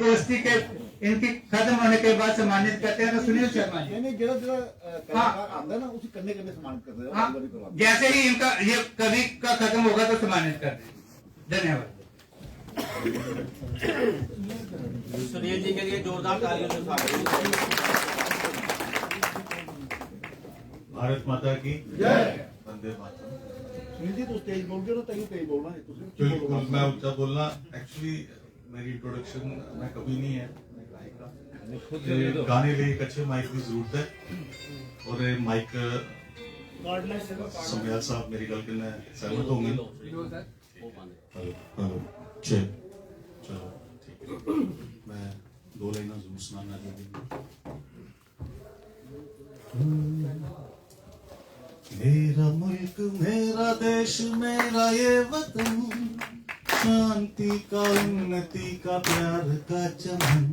University के इनकी खत्म होने के बाद सम्मानित करते हैं तो सुनील शर्मा जी। नहीं जरा कलाकार आंदा ना उसी करने सम्मानित करते हैं। हाँ, जैसे ही इनका ये कवि का खत्म होगा तो सम्मानित कर दें। धन्यवाद। सुनील जी के लिए जोरदार तालियों से स्वागत। भारत माता की जय। वंदे मातरम। सुनील जी तो तेज बोल के ना तेज बोलना है बिल्कुल मैं ऊंचा बोलना। एक्चुअली मेरी इंट्रोडक्शन मैं कभी नहीं है गाने लिए एक अच्छे माइक की जरूरत है और ये माइक समयाल साहब मेरी गल के सहमत होंगे। हेलो चलो ठीक है मैं दो लाइना जरूर सुनाना चाहूंगा। मेरा मुल्क मेरा देश मेरा ये वतन, शांति का उन्नति का प्यार का चमन।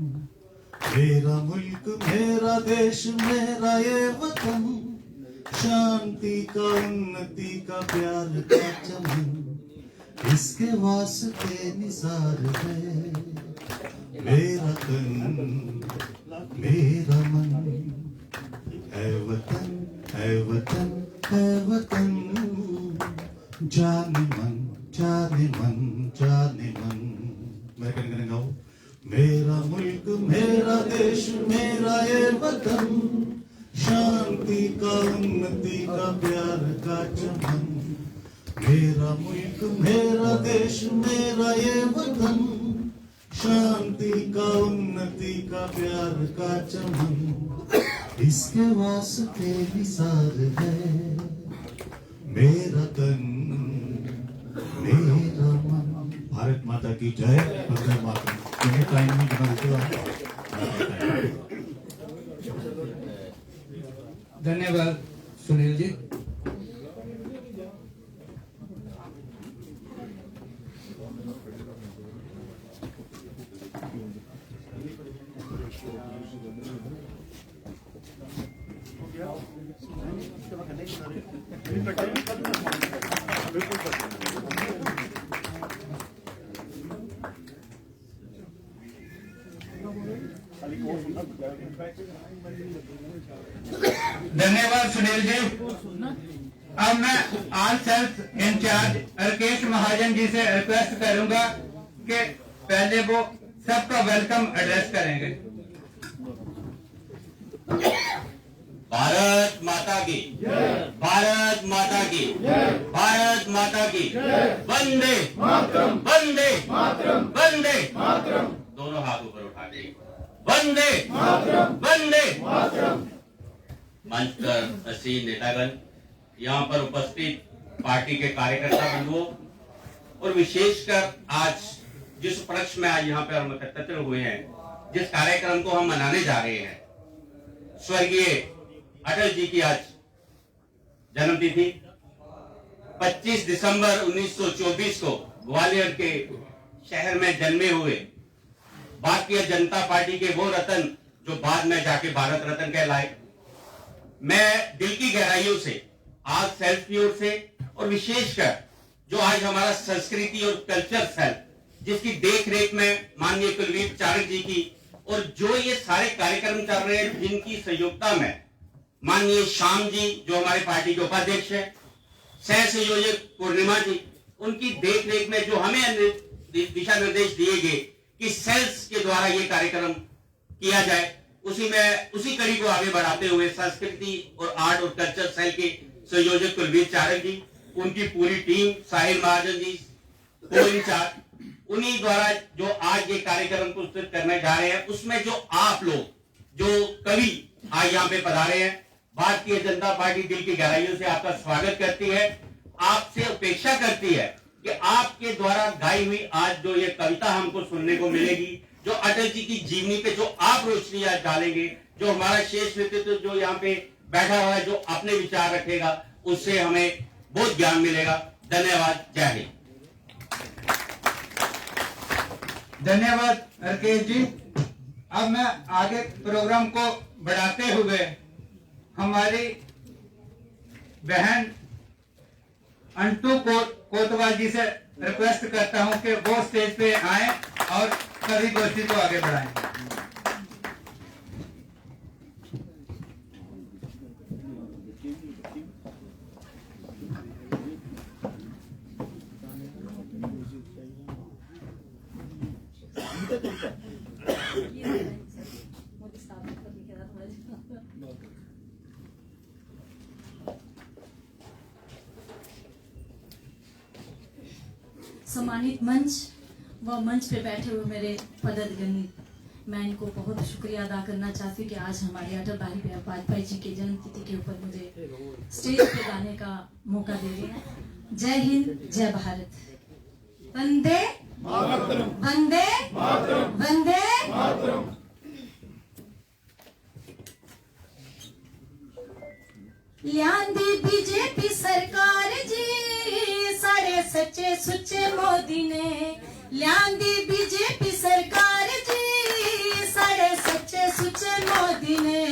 मेरा मुल्क मेरा देश मेरा ये वतन, शांति का उन्नति का प्यार का चमन। इसके वास्ते निसार है मेरा तन मेरा मन। है वतन है वतन है वतन, जाने मन जाने मन जाने मन। मैं कहने गाऊं मेरा मुल्क मेरा देश मेरा ये वतन, शांति का उन्नति का प्यार का चमन। मेरा मुल्क मेरा देश मेरा ये वतन, शांति का उन्नति का प्यार का चमन। इसके वास्ते निसार है मेरा तन मेरा मन। भारत माता की जय। वंदे मातरम। टाइम नहीं बना धन्यवाद सुनील जी। धन्यवाद सुनील जी। अब मैं all self in charge Rakesh Mahajan ji से रिक्वेस्ट करूंगा कि पहले वो सबका वेलकम एड्रेस करेंगे। भारत माता की भारत माता की भारत माता की वंदे मातरम वंदे मातरम वंदे मातरम। दोनों हाथ ऊपर उठा के वंदे मातरम वंदे मातरम। मंच पर असीम नेतागण, यहाँ पर उपस्थित पार्टी के कार्यकर्ता बंधुओं और विशेषकर आज जिस उपलक्ष्य में आज यहाँ पे हम एकत्रित हुए हैं, जिस कार्यक्रम को हम मनाने जा रहे हैं, स्वर्गीय अटल जी की आज जन्मतिथि 25 दिसंबर 1924 को ग्वालियर के शहर में जन्मे हुए भारतीय जनता पार्टी के वो रतन जो बाद में जाके भारत रत्न कहलाए। मैं दिल की गहराइयों से आज सेल्फ की ओर से और विशेषकर जो आज हमारा संस्कृति और कल्चर सेल जिसकी देख रेख में माननीय कुलदीप चारक जी की और जो ये सारे कार्यक्रम चल रहे हैं जिनकी सहयोगिता में माननीय श्याम जी जो हमारे पार्टी के उपाध्यक्ष है, सह संयोजक पूर्णिमा जी, उनकी देख रेख में जो हमें दिशा निर्देश दिए गए कि सेल्स के द्वारा ये कार्यक्रम किया जाए, उसी कड़ी को आगे बढ़ाते हुए संस्कृति और आर्ट और कल्चर सेल के संयोजक कुलवीर चारक जी, उनकी पूरी टीम, साहिल महाजन जी को इंचार्ज, उन्हीं द्वारा जो आज ये कार्यक्रम प्रस्तुत करने जा रहे हैं, उसमें जो आप लोग जो कवि आज यहाँ पे पधारे हैं, भारतीय जनता पार्टी दिल की गहराइयों से आपका स्वागत करती है, आपसे अपेक्षा करती है कि आपके द्वारा गाई हुई आज जो ये कविता हमको सुनने को मिलेगी, जो अटल जी की जीवनी पे जो आप रोशनी आज डालेंगे, जो हमारा शेष व्यक्तित्व जो यहाँ पे बैठा हुआ है जो अपने विचार रखेगा, उससे हमें बहुत ज्ञान मिलेगा। धन्यवाद। जय हिंद। धन्यवाद राकेश जी। अब मैं आगे प्रोग्राम को बढ़ाते हुए हमारी बहन अंटू कोतवाल जी से रिक्वेस्ट करता हूं कि वो स्टेज पे आए और कवि गोष्ठी को आगे बढ़ाएं। सम्मानित मंच व मंच पे बैठे हुए मेरे पदाधिकारी, मैं इनको बहुत शुक्रिया अदा करना चाहती हूँ कि आज हमारे अटल बिहारी वाजपेयी जी के जन्म तिथि के ऊपर मुझे स्टेज पे गाने का मौका दे रहे हैं। जय हिंद, जय भारत। वंदे वंदे वंदे। लियांदी बीजेपी सरकार जी सारे सच्चे सुच्चे मोदी ने। लियांदी बीजेपी सरकार जी सारे सच्चे सुच्चे मोदी ने।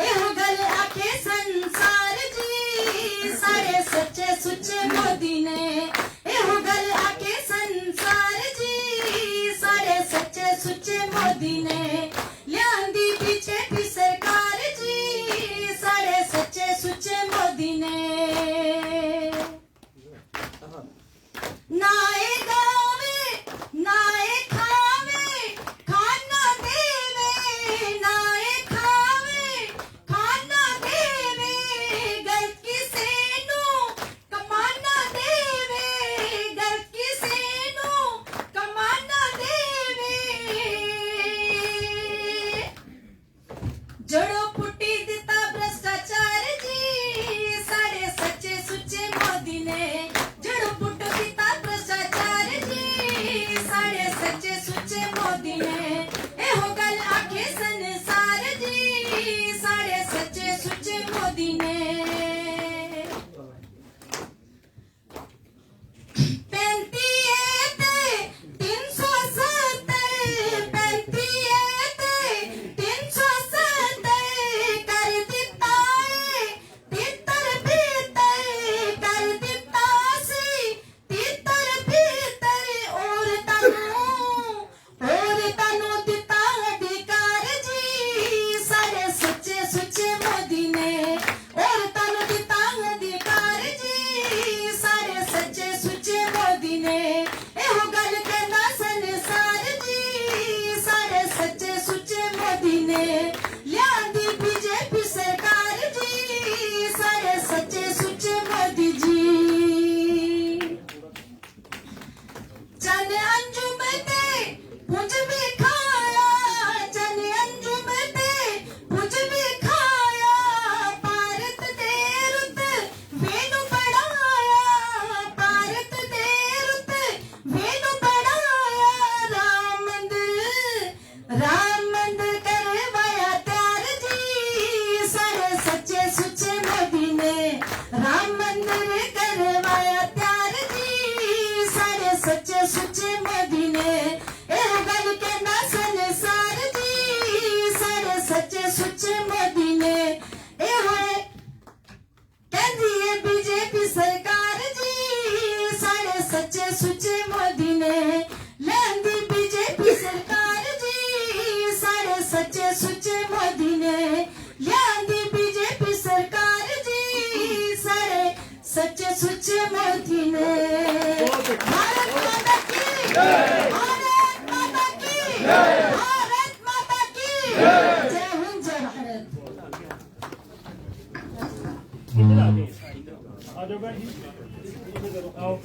एहो गल आखे संसार जी सारे सच्चे सुच्चे मोदी ने। एहो गल आखे संसार जी सारे सच्चे सुच्चे मोदी ने। लियांदी बीजेपी सरकार जी सारे सच्चे सुच्चे मोदी ने। नाए गावे नाए खावे खाना देवे। नाए खावे खाना देवे गलत किसे नू कमाना देवे। गलत किसे नू कमाना देवे। जड़ों पुट्टी दिता भ्रष्टाचार जी सारे सच्चे सुच्चे मोदी ने। जड़ों पुट्टी दिता भ्रष्टाचार जी सारे सच्चे सुच्चे मोदी ने। एहो गल आखे संसार जी सारे सच्चे सुच्चे मोदी ने।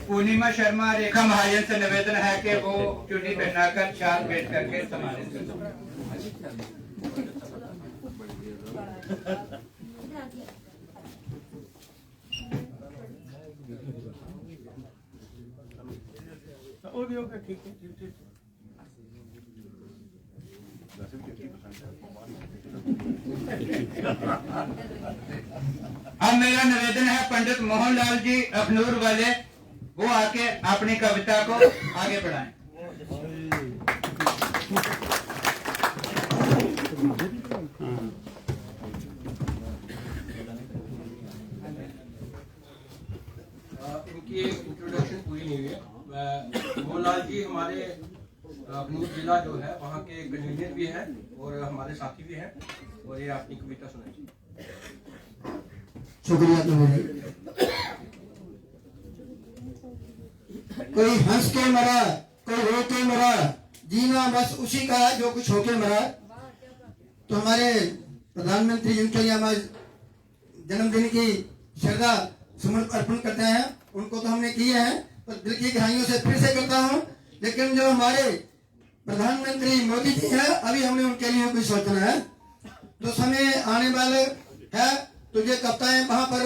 'पूर्णिमा शर्मा रेखा महाजन से निवेदन है कि वो चुन्नी पहनाकर शाल भेंट करके सम्मानित करें। अब मेरा निवेदन है पंडित मोहनलाल जी अखनूर वाले, वो आके अपनी कविता को आगे बढ़ाएं। इनकी इंट्रोडक्शन पूरी नहीं हुई है। मोहनलाल जी हमारे अखनूर जिला जो है के कन्वीनर भी हैं और हमारे साथी भी हैं और ये अपनी कविता सुनाएंगे। शुक्रिया तुम्हारी। कोई हंस के मरा, कोई रो के मरा, जीना बस उसी का है जो कुछ होके मरा। तो हमारे प्रधानमंत्री जिनके लिए हमारे जन्मदिन की श्रद्धा सुमन अर्पण करते हैं, उनको तो हमने किए हैं, तो दिल की गहराइयों से फिर से करता हूँ। लेकिन जो हमारे प्रधानमंत्री मोदी जी हैं, अभी हमने उनके लिए कुछ सोचना है। तो समय आने वाले है, तो ये कविताएं वहां पर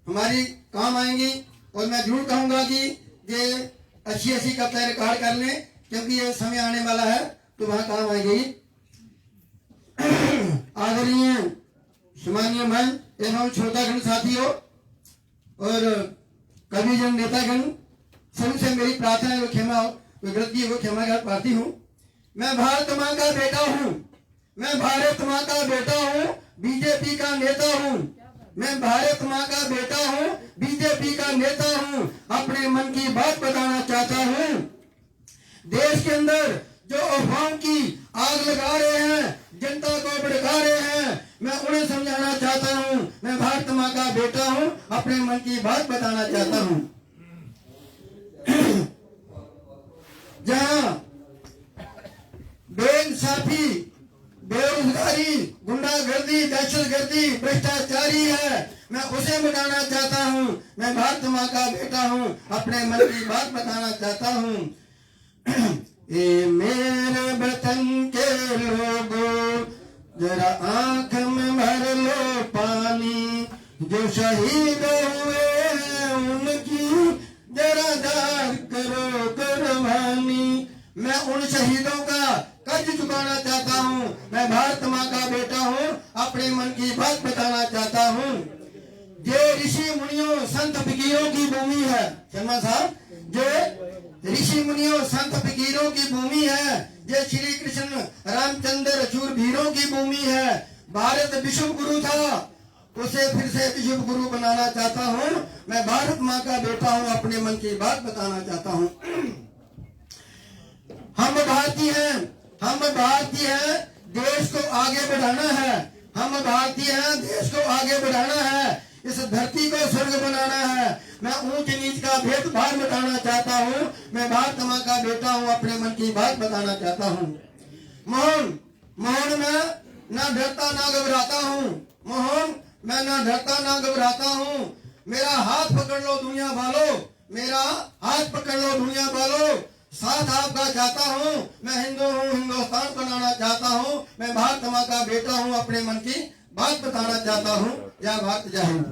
हमारी काम आएंगी और मैं जरूर कहूंगा कि ये अच्छी अच्छी कविताएं रिकॉर्ड कर लें, क्योंकि ये समय आने वाला है तो वहां काम आएगी। आदरणीय सम्मानीय मन एवं श्रोतागण साथियों और कविजन नेतागण, सभी से मेरी प्रार्थना है, क्षमा गलती को क्षमा कर पाती हूँ। मैं भारत माँ का बेटा हूँ, मैं भारत माँ का बेटा हूँ, बीजेपी का नेता हूँ। मैं भारत माँ का बेटा हूँ, बीजेपी का नेता हूँ। अपने मन की बात बताना चाहता हूँ। देश के अंदर जो अफवाहों की आग लगा रहे हैं, जनता को भड़का रहे हैं, मैं उन्हें समझाना चाहता हूँ। मैं भारत माँ का बेटा हूँ, अपने मन की बात बताना चाहता हूँ। जहाँ बेइंसाफी, बेरोजगारी, गुंडागर्दी, दहशतगर्दी, भ्रष्टाचारी है, मैं उसे मिटाना चाहता हूँ। मैं भारत माँ का बेटा हूँ, अपने मन की बात बताना चाहता हूँ। ये मेरे वतन के लोगों, जरा आंख में भर लो पानी, जो शहीद हुए हैं उनकी जरा याद करो कुर्बानी। मैं उन शहीदों का कर्ज चुकाना चाहता हूँ। मैं भारत माँ का बेटा हूँ, अपने मन की बात बताना चाहता हूँ। ये ऋषि मुनियों संत फकीरों की भूमि है शर्मा साहब, जो ऋषि मुनियों संत फकीरों की भूमि है, ये श्री कृष्ण रामचंद्र शूरवीरों की भूमि है। भारत विश्व गुरु था, उसे फिर से विश्व गुरु बनाना चाहता हूँ। मैं भारत माँ का बेटा हूँ, अपने मन की बात बताना चाहता हूँ। हम भारतीय हैं, हम भारतीय हैं, देश को आगे बढ़ाना है। हम भारतीय हैं, देश को आगे बढ़ाना है, इस धरती को स्वर्ग बनाना है। मैं ऊंच नीच का भेदभाव मिटाना चाहता हूँ। मैं भारत माँ का बेटा हूँ, अपने मन की बात बताना चाहता हूँ। मोहन मोहन मैं ना डरता ना घबराता हूँ। मोहन मैं ना डरता ना घबराता हूँ। मेरा हाथ पकड़ लो दुनिया वालों, मेरा हाथ पकड़ लो दुनिया वालों। साथ आपका चाहता हूँ, मैं हिंदू हूँ, हिंदुस्तान बनाना चाहता हूँ। मैं भारत माँ का बेटा हूँ, अपने मन की बात बताना चाहता हूँ। जय भारत, जय हिंद।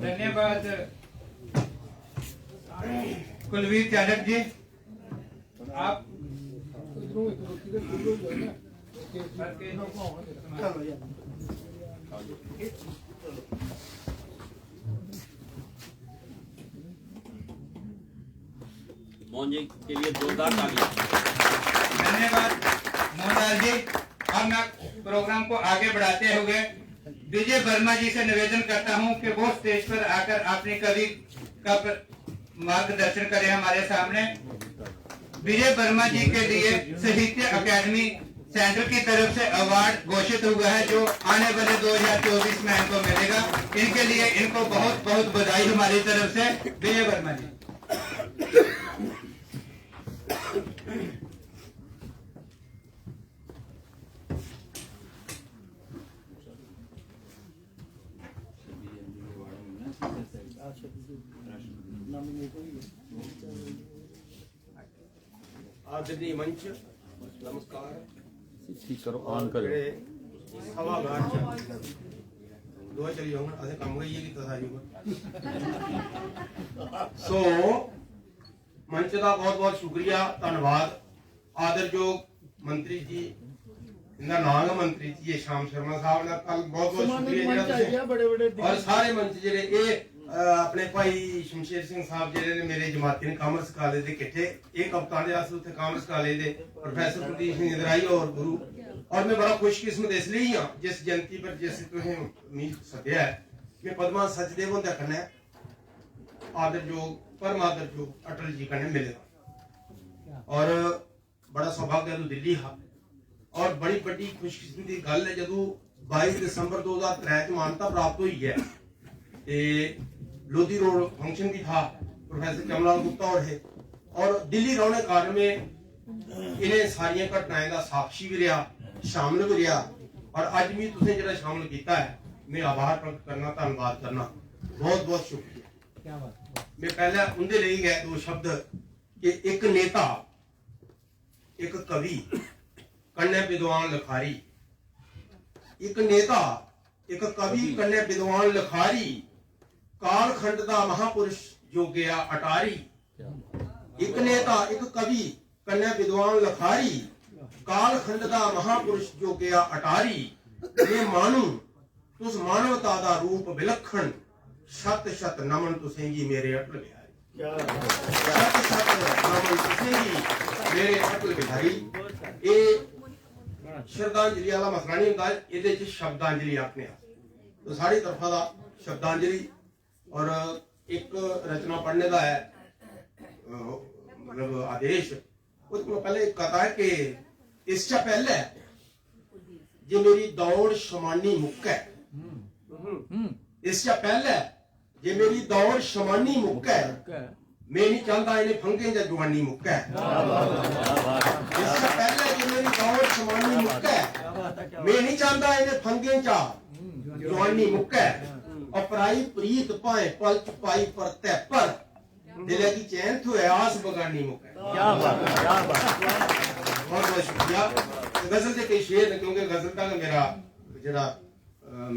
धन्यवाद कुलवीर चालक जी। आप मोहन जी के लिए जोरदार तालियां। धन्यवाद मोहनलाल जी। अब मैं प्रोग्राम को आगे बढ़ाते हुए विजय वर्मा जी से निवेदन करता हूं कि वो स्टेज पर आकर अपनी कवि का मार्गदर्शन करें हमारे सामने। विजय वर्मा जी के लिए साहित्य अकादमी सेंटर की तरफ से अवार्ड घोषित हुआ है, जो आने वाले 2024 में इनको मिलेगा। इनके लिए इनको बहुत बहुत बधाई हमारी तरफ से। विजय वर्मा जी। आदरणीय मंच, नमस्कार। करो ऑन करो। सभागार दो चली जाऊंगा, असे काम गई है कि सारी सो मंच का बहुत बहुत शुक्रिया, धन्यवाद। आदरयोग मंत्री जी, इनका नाम है मंत्री जी शाम शर्मा साहब का कल बहुत बहुत शुक्रिया। और सारे मंच जेडे अपने भाई शमशेर सिंह साहब जेडे मेरे जमाती ने कामर्स कॉलेज के किट्ठे एक कप्तान दे कामर्स कॉलेज के प्रोफेसर कुलदीप सिंह इंदराई और गुरु। और मैं बड़ा खुशकिस्मत इसलिए हाँ जिस जयंती पर जिस तुसें मीत सद्या है, मैं पद्मा सचदेव होंदे कन्नै आदरयोग परम आदरयोग अटल जी कन्नै मिले। और बड़ा सौभाग्य है दिल्ली हा और बड़ी बड़ी खुशकिस्मती की गल है जदों 22 दिसंबर 2003 च मानता प्राप्त हुई है ते लोधी रोड फंक्शन भी था प्रोफेसर कमलाल गुप्ता और दिल्ली रहने कारण में इन्हें सारिया घटनाएं का साक्षी भी रहा शामिल भी रहा और अज भी तुसें जिहड़ा शामिल किया है मैं आभार प्रकट करना धन्यवाद करना बहुत बहुत शुक्रिया। मैं पहले उनके लिए गए दो शब्द कि एक नेता एक कवि कन्ने विद्वान लिखारी एक नेता एक कवि कन्ने विद्वान लिखारी कालखंड दा महापुरुष जो गया अटारी एक नेता एक कवि कन्ने विद्वान लिखारी कालखंड दा महापुरुष जो गया अटारी ये मानू तुस मानवता दा रूप विलक्षण शत शत नमन तुसेंगी मेरे अटल बिहारी शत शत नमन तुसेंगी मेरे अटल बिहारी ये श्रद्धांजलि वाला मसला नहीं होता ये शब्दांजलि आखने तो सारी तरफा दा शब्दांजलि और एक रचना पढ़ने का है मतलब आदेश उसमें पहले एक कथा है कि इससे पहले जे मेरी दौड़ शमानी मुक्क है इससे पहले जे मेरी दौड़ शमानी मुक्क है मैं नहीं चाहता इन्हें फंके जा जवानी मुक्क है इससे पहले जे मेरी दौड़ शमानी मुक्क है मैं नहीं चाहता इन्हें फंके जा जवानी मुक्क है और पराई प्रीत पाए पल चुपाई परते पर दिले की चैन तो है आस बगानी मुक्क है बहुत बहुत शुक्रिया। गजल के कई शेर ने क्योंकि गजल का मेरा जरा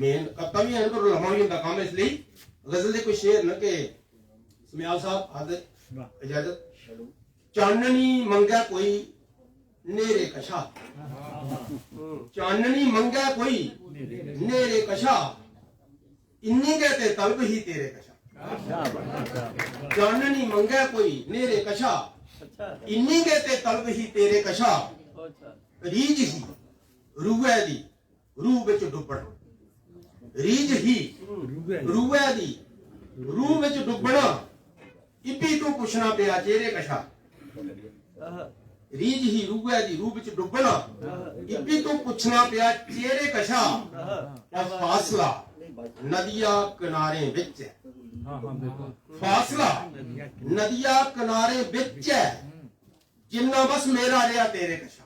मेन कवि है तो लमावी का काम है इसलिए गजल के कोई शेर न के स्मयाल साहब हाजिर इजाजत चाननी मंगा कोई नेरे कशा चाननी मंगा कोई नेरे कशा इन्नी कहते तलब ही तेरे कशा चाननी मंगा कोई नेरे कशा इन्नी कहते तलब ही तेरे कशा रीज ही रूए दी रूह विच डुबण रीज ही रूए दी रूह विच डुबण इब्बी तू पुछना पिया चेहरे कशा रीज ही रूए दी रूह विच डुबण इब्बी तू पुछना पिया चेहरे कशा फासला नदिया किनारे विच फासला नदिया किनारे विच जिन्ना बस मेरा रहा तेरे कशा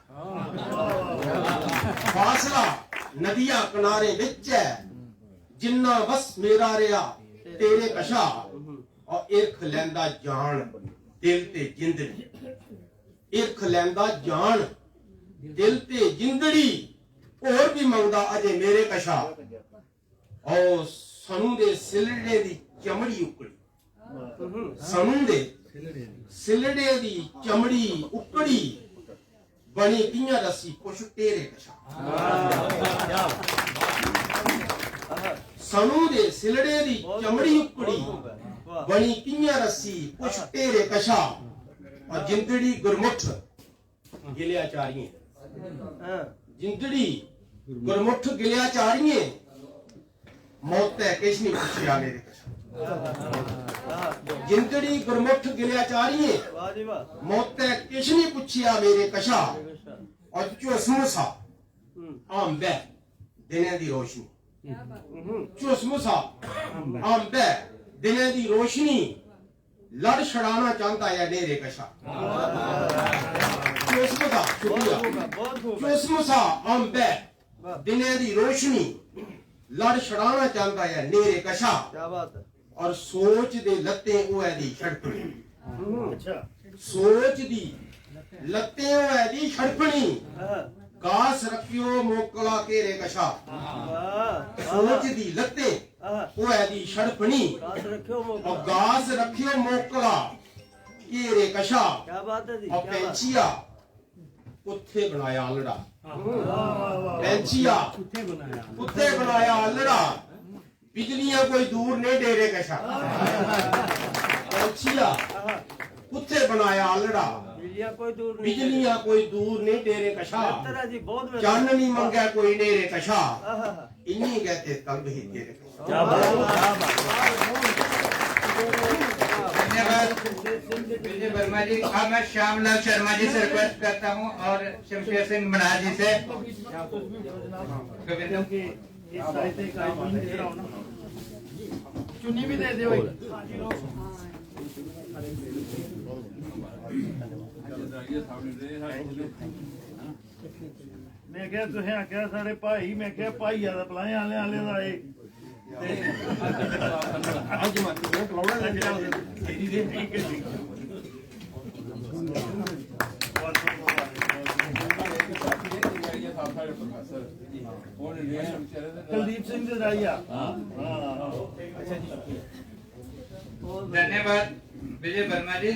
फासला नदिया किनारे विच जिन्ना बस मेरा रहा तेरे कशा और इरख लैंदा जान दिल ते जिंदड़ी इरख लैंदा जान दिल ते जिंदड़ी और भी मंगदा अजे मेरे कशा और सनू दे सिलड़े दी चमड़ी उकड़ी सनू दे सिलड़े दी चमड़ी उकड़ी बनी कियां रस्सी पुछ तेरे कशा सनू दे सिलड़े दी चमड़ी उकड़ी बनी कियां रस्सी पुछ तेरे कशा और जिंदड़ी गुरमुठ गिलिया चारिये जिंदड़ी गुरमुठ गिलिया चारिये मौत है किश नहीं पुछया मेरे कशा जिंदड़ी गुरमुठ गिलिया चारिये मौत है किश नहीं पुछया मेरे कशा और चुसमुसा आंबे दिने दी रोशनी चुसमुसा आंबे दिने दी रोशनी लड़ छड़ाना चाहता है नेरे कशा चुसमुसा शुक्रिया चुसमुसा आंबे दिने दी रोशनी लड़ छड़ाना चाहता है नेरे कशा और सोच दे लत्ते ओए दी छड़पनी सोच दी लत्ते ओए दी छड़पनी गास रखियो मोकला केरे कशा सोच दी लत्ते ओए दी छड़पनी और गास रखियो मोकला केरे कशा और पेंचिया उत्थे बनाया आलड़ा पेंचिया उत्थे बनाया आलड़ा बिजलियां कोई दूर नहीं डेरे कशा पेंचिया उत्थे बनाया आलड़ा बिजलियां कोई दूर नहीं डेरे कशा चाननी मंगा कोई नेरे कशा इन्हीं कहते तलब ही तेरे कशा धन्यवाद विजय वर्मा जी। अब मैं श्यामलाल शर्मा जी से रिक्वेस्ट करता हूँ और शमशेर सिंह मनार जी से चुनी भी दे दो। मैं क्या तुसें आख्या साढ़े भाई, मैं क्या भाई आदा पलाए आले आले दा कुलदीप सिंह राइया। धन्यवाद विजय वर्मा जी।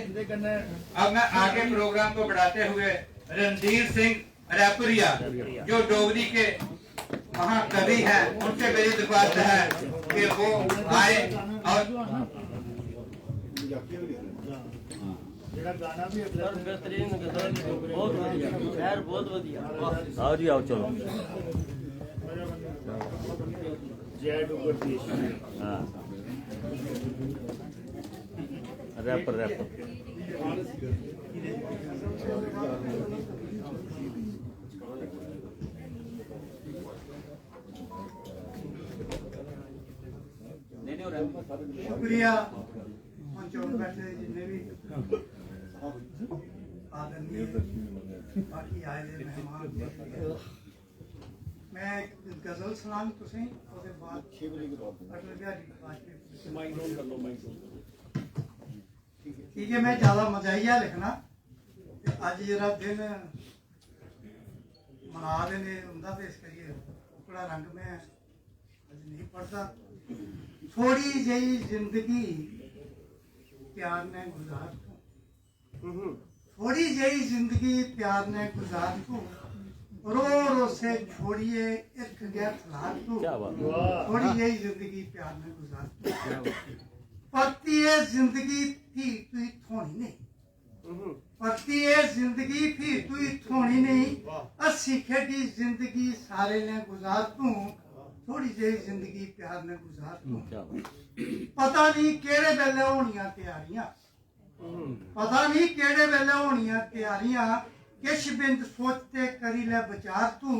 अब मैं आगे प्रोग्राम को बढ़ाते हुए रणधीर सिंह रायपुरिया जो डोगरी के महाकवि हैं, उनसे मेरी दरख्वास्त है कि वो आए और गाना भी बेहतरीन, बहुत बढ़िया, बहुत बढ़िया। आओ जी आओ चलो। जय डुगर देश। हाँ रैपर रैपर शुक्रिया मंच पर बैठे जितने भी आदरणीय बाकी आए दे मेहमान। मैं एक गजल सुनान तुसें ओदे बाद अटल बिहारी वाजपेयी ठीक है। मैं ज्यादा मजाइया लिखना अज जरा दिन मना रहे ने उनका तो इस करिए टुकड़ा रंग में अज नहीं पढ़ता। थोड़ी जही जिंदगी प्यार ने गुजार तू, थोड़ी जही जिंदगी प्यार ने गुजार तू, रो रो से छोड़िए एक गया खिलार तू, थोड़ी जही जिंदगी प्यार ने गुजार तू। पति है जिंदगी थी तू थोड़ी नहीं, पति है जिंदगी थी तू थोड़ी नहीं, अस्सी खेडी जिंदगी सारे ने गुजार तू, थोड़ी जही जिंदगी प्यार ने गुजार तू। पता नहीं केड़े वेले होनियां तैयारियां, पता नहीं केड़े वेले होनियां तैयारियां, किश बिंद सोचते करी ले विचार तू,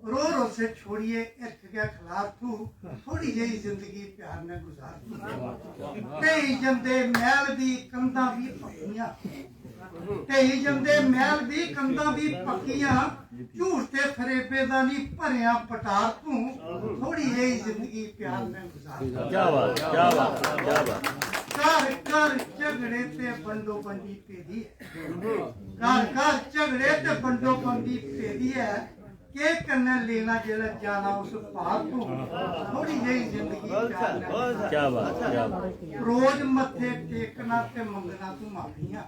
रो रो से छोड़िए इर्ख गया खिलार तू, थोड़ी जही जिंदगी प्यार ने गुजार तू। कई जंदे महल दी कंधा भी पक्कियां, कई जंदे महल दी कंधा भी पक्कियां, झूठ ते फरेबे दा नहीं भरिया पटार तू, थोड़ी जही जिंदगी प्यार ने गुजार तू। क्या बात क्या बात क्या बात। घर घर झगड़े ते बंडो बंदी पेदी है, घर घर झगड़े ते बंडो बंदी पेदी है, के करने लेना जेला जाना उस पार तू, थोड़ी जही जिंदगी प्यार ने गुजार तू। क्या बात क्या बात। रोज मथे टेकना ते मंगना तू माफियां,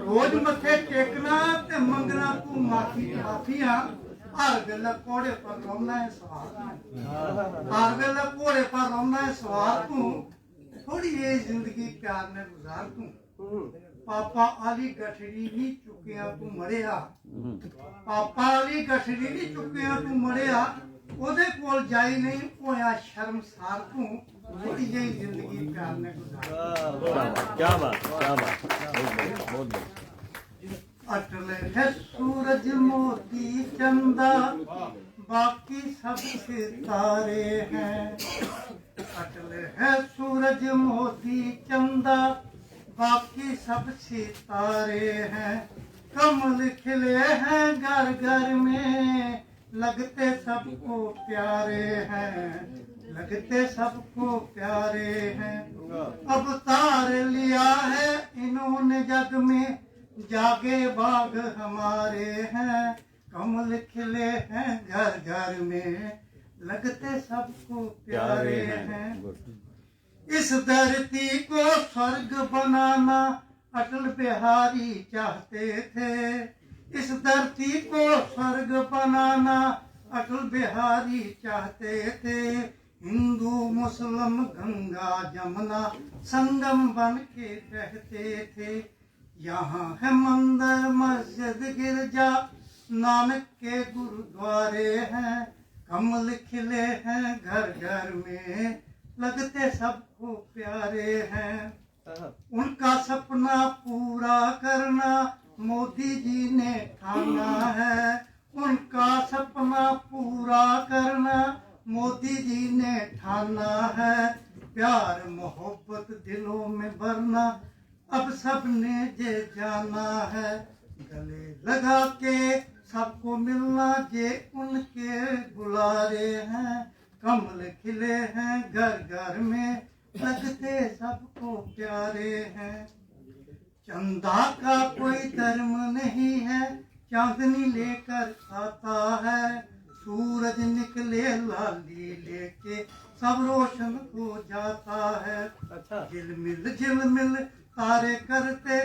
रोज मथे टेकना ते मंगना तू माफियां, हर वेले घोड़े पर रोना है सवार, हर वेले घोड़े पर रोना है सवार तू, थोड़ी ये जिंदगी प्यार ने गुजार तू। पापा आली गठड़ी नहीं चुकिया तू मरिया, पापा आली गठड़ी नहीं चुकिया तू मरिया, ओदे कोल जाई नहीं होया शर्मसार तू, थोड़ी जही जिंदगी प्यार ने गुजार। क्या बात क्या बात बहुत बहुत। अटल है सूरज मोती चंदा बाकी सब सितारे हैं, अटल है सूरज मोती चंदा बाकी सब सितारे हैं, कमल खिले हैं घर घर में लगते सबको प्यारे हैं, लगते सबको प्यारे हैं। अब तार लिया है इन्होंने जग में जागे बाग हमारे हैं, कमल खिले हैं घर घर में लगते सबको प्यारे हैं। इस धरती को स्वर्ग बनाना अटल बिहारी चाहते थे, इस धरती को स्वर्ग बनाना अटल बिहारी चाहते थे, हिंदू मुस्लिम गंगा जमुना संगम बन के रहते थे, यहाँ है मंदिर मस्जिद गिरजा नानक के गुरुद्वारे हैं, कमल खिले हैं घर घर में लगते सबको प्यारे हैं। उन पूरा करना मोदी जी ने ठाना है, उनका सपना पूरा करना मोदी जी ने ठाना है। प्यार मोहब्बत दिलों में भरना अब सबने जे जाना है, गले लगा के सबको मिलना जे उनके बुलारे हैं। कमल खिले हैं घर घर में लगते सबको प्यारे हैं। चंदा का कोई धर्म नहीं है, चांदनी लेकर आता है। सूरज निकले लाली लेके सब रोशन हो जाता है। झिलमिल तारे करते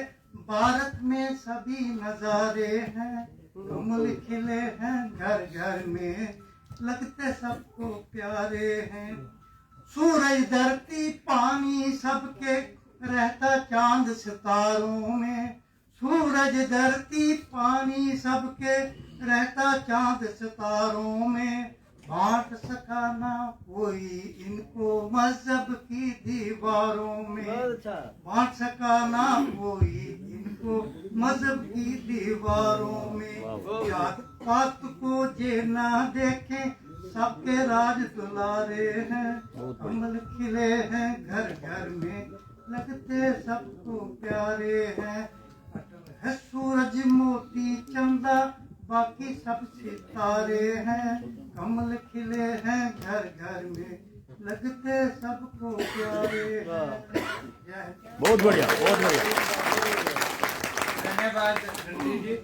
भारत में सभी नजारे हैं। कमल खिले हैं घर घर में लगते सबको प्यारे हैं। सूरज धरती पानी सबके रहता चांद सितारों में। सूरज धरती पानी सबके रहता चांद सितारों में। बांट सका ना कोई इनको मजहब की दीवारों में। बांट सका ना कोई इनको मजहब की दीवारों में। जात पात को जे ना देखे सबके राज दुलारे हैं। कमल खिले हैं घर घर में लगते सबको प्यारे हैं। अटल है सूरज मोती चंदा बाकी सब सितारे हैं। कमल खिले हैं घर घर में लगते सबको प्यारे हैं। बहुत बढ़िया, बहुत बढ़िया। धन्यवाद रणजीत जी।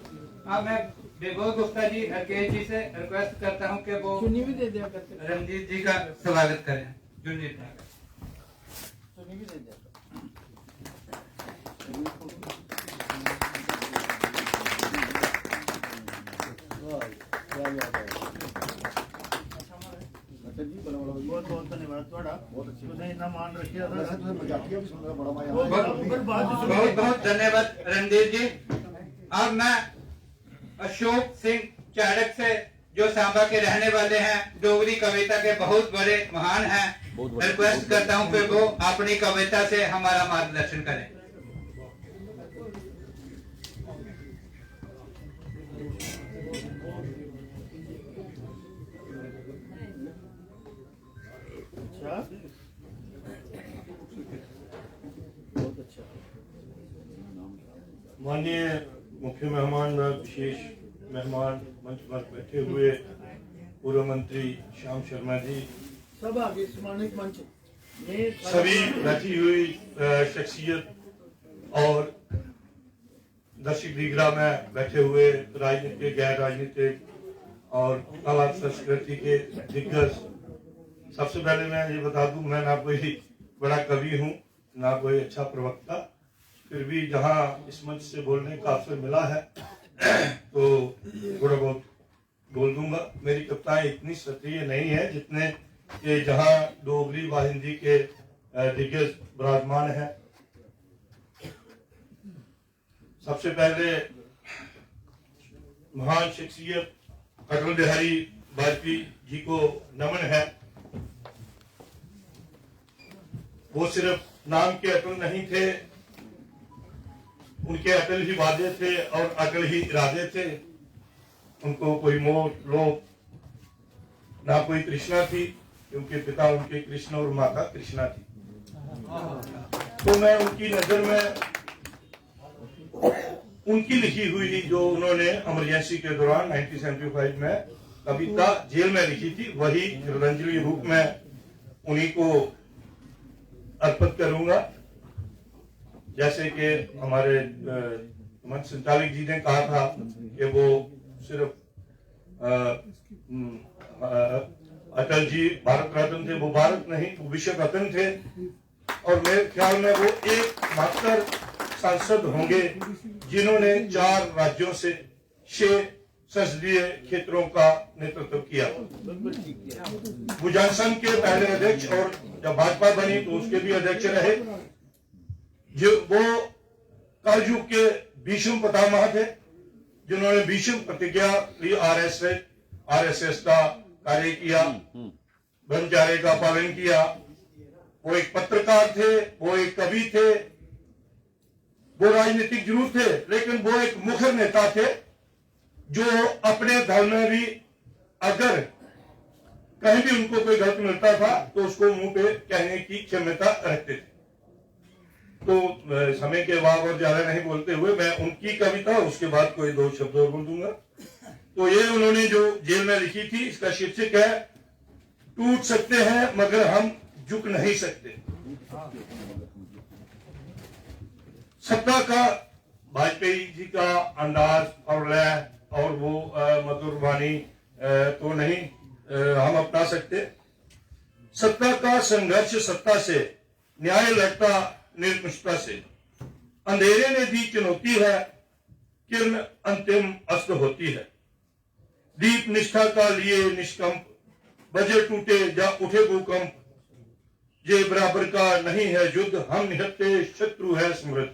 अब मैं विभोर गुप्ता जी राकेश जी से रिक्वेस्ट करता हूं कि वो भी दे दिया करते रणजीत जी का स्वागत करें। रणजीत भी दे दिया। बहुत बहुत धन्यवाद ਤੁਹਾਡਾ। बहुत अच्छी तुमने इतना मान रखिया था। वैसे तुझे मजाकिया भी सुनने का बड़ा मजा बहुत आया। बहुत धन्यवाद रणजीत जी। अब मैं अशोक सिंह चाड़क से जो सांबा के रहने वाले हैं, डोगरी कविता के बहुत बड़े महान हैं, रिक्वेस्ट करता हूं कि वो अपनी कविता से हमारा मार्गदर्शन करें। माननीय मुख्य मेहमान व विशेष मेहमान मंच पर बैठे हुए पूर्व मंत्री श्याम शर्मा जी, सब आगे सम्मानित मंच में सभी बैठी हुई शख्सियत और दर्शक दीगरा में बैठे हुए राजनीतिक गैर राजनीतिक और कला संस्कृति के दिग्गज। सबसे पहले मैं ये बता दूं, मैं ना कोई बड़ा कवि हूँ ना कोई अच्छा प्रवक्ता, फिर भी जहाँ इस मंच से बोलने का अवसर मिला है तो थोड़ा बहुत बोल दूंगा। मेरी कविताएं इतनी सत्रीय नहीं है जितने कि जहाँ डोगरी व हिंदी के दिग्गज विराजमान हैं। सबसे पहले महान शख्सियत अटल बिहारी वाजपेयी जी को नमन है। वो सिर्फ नाम के अटल नहीं थे, उनके अटल ही वादे थे और अटल ही इरादे थे। उनको कोई मोह लोभ ना कोई तृष्णा थी, क्योंकि पिता उनके कृष्ण और माता कृष्णा थी। तो मैं उनकी नजर में उनकी लिखी हुई जो उन्होंने इमरजेंसी के दौरान 1975 में कविता जेल में लिखी थी, वही श्रद्धांजलि रूप में उन्हीं को अर्पित करूंगा। जैसे कि हमारे मंच संचालक जी ने कहा था कि वो सिर्फ अटल जी भारत रत्न थे, वो भारत नहीं वो विश्व रत्न थे। और मेरे ख्याल में वो एकमात्र सांसद होंगे जिन्होंने 4 राज्यों से 6 संसदीय क्षेत्रों का नेतृत्व किया। वो जनसंघ के पहले अध्यक्ष और जब भाजपा बनी तो उसके भी अध्यक्ष रहे। जो वो कलयुग के भीष्म पितामह थे, जिन्होंने भीष्म प्रतिज्ञा ली, आरएसएस का कार्य किया, ब्रह्मचर्य का पालन किया। वो एक पत्रकार थे, वो एक कवि थे, वो राजनीतिक जरूर थे, लेकिन वो एक मुखर नेता थे जो अपने दल में भी अगर कहीं भी उनको कोई गलत मिलता था तो उसको मुंह पे कहने की क्षमता रखते थे। तो समय के अभाव और ज्यादा नहीं बोलते हुए मैं उनकी कविता उसके बाद कोई 2 शब्द और बोल दूंगा। तो ये उन्होंने जो जेल में लिखी थी, इसका शीर्षक है टूट सकते हैं मगर हम झुक नहीं सकते। सत्ता का वाजपेयी जी का अंदाज और लय और वो मधुर वाणी तो नहीं हम अपना सकते। सत्ता का संघर्ष सत्ता से, न्याय लड़ता निर्मिष्ठता से। अंधेरे ने दी चुनौती है, किरण अंतिम अस्त होती है। दीप निष्ठा का लिए निष्कंप, बजे टूटे जा उठे भूकंप। ये बराबर का नहीं है युद्ध, हम निहत्ते शत्रु है समृद्ध।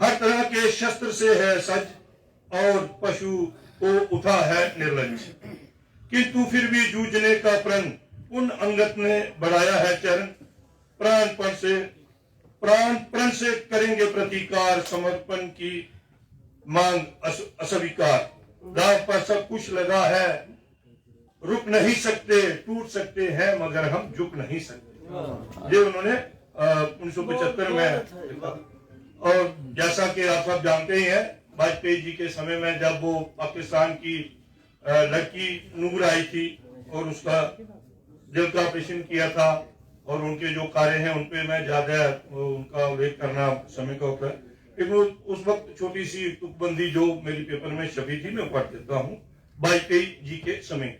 हर तरह के शस्त्र से है सज और पशु को उठा है निर्लज। किंतु फिर भी जूझने का प्रण उन अंगत ने बढ़ाया है चरण। प्राण से करेंगे प्रतिकार, समर्पण की मांग अस्वीकार। दाव पर सब कुछ लगा है, रुक नहीं सकते, टूट सकते हैं मगर हम झुक नहीं सकते। ये उन्होंने 1975 में लिखा। और जैसा कि आप सब जानते ही हैं, वाजपेयी जी के समय में जब वो पाकिस्तान की लड़की नूर आई थी और उसका दिल का ऑपरेशन किया था, और उनके जो कार्य हैं उन पे मैं ज्यादा उनका उल्लेख करना समय का होता है, लेकिन उस वक्त छोटी सी तुकबंदी जो मेरी पेपर में छपी थी मैं पढ़ देता हूँ। वाजपेयी जी के समय,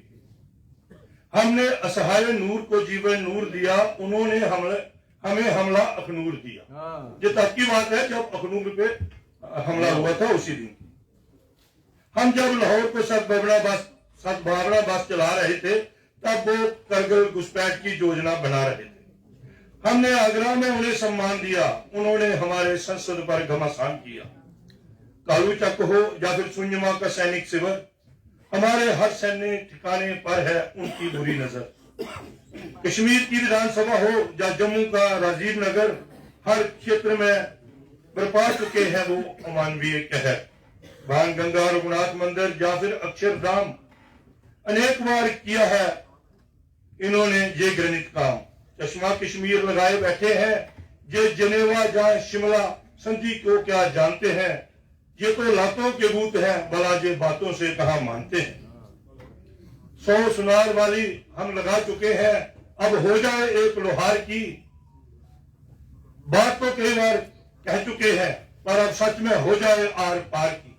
हमने असहाय नूर को जीवन नूर दिया, उन्होंने हमें हमला अखनूर दिया। ये तब की बात है जब अखनूर पे हमला हुआ था, उसी दिन। हम जब लाहौर को सद्भावना बस चला रहे थे, तब वो करगिल घुसपैठ की योजना बना रहे थे। हमने आगरा में उन्हें सम्मान दिया, उन्होंने हमारे संसद पर घमासान किया। कालू चक हो या फिर सुन्यमा का सैनिक शिविर, हमारे हर सैन्य ठिकाने पर है उनकी बुरी नजर। कश्मीर की विधानसभा हो या जम्मू का राजीव नगर, हर क्षेत्र में बरपा चुके हैं वो अमानवीय कहर। भान गंगा रघुनाथ मंदिर या फिर अक्षरधाम, अनेक बार किया है इन्होंने ये घृणित काम। चश्मा कश्मीर लगाए बैठे हैं, ये जनेवा या शिमला संधि को क्या जानते हैं। ये तो लातों के भूत हैं, भला ये बातों से कहा मानते हैं। 100 सुनार वाली हम लगा चुके हैं, अब हो जाए एक लोहार की। बात तो कई बार कह चुके हैं, पर अब सच में हो जाए आर पार की।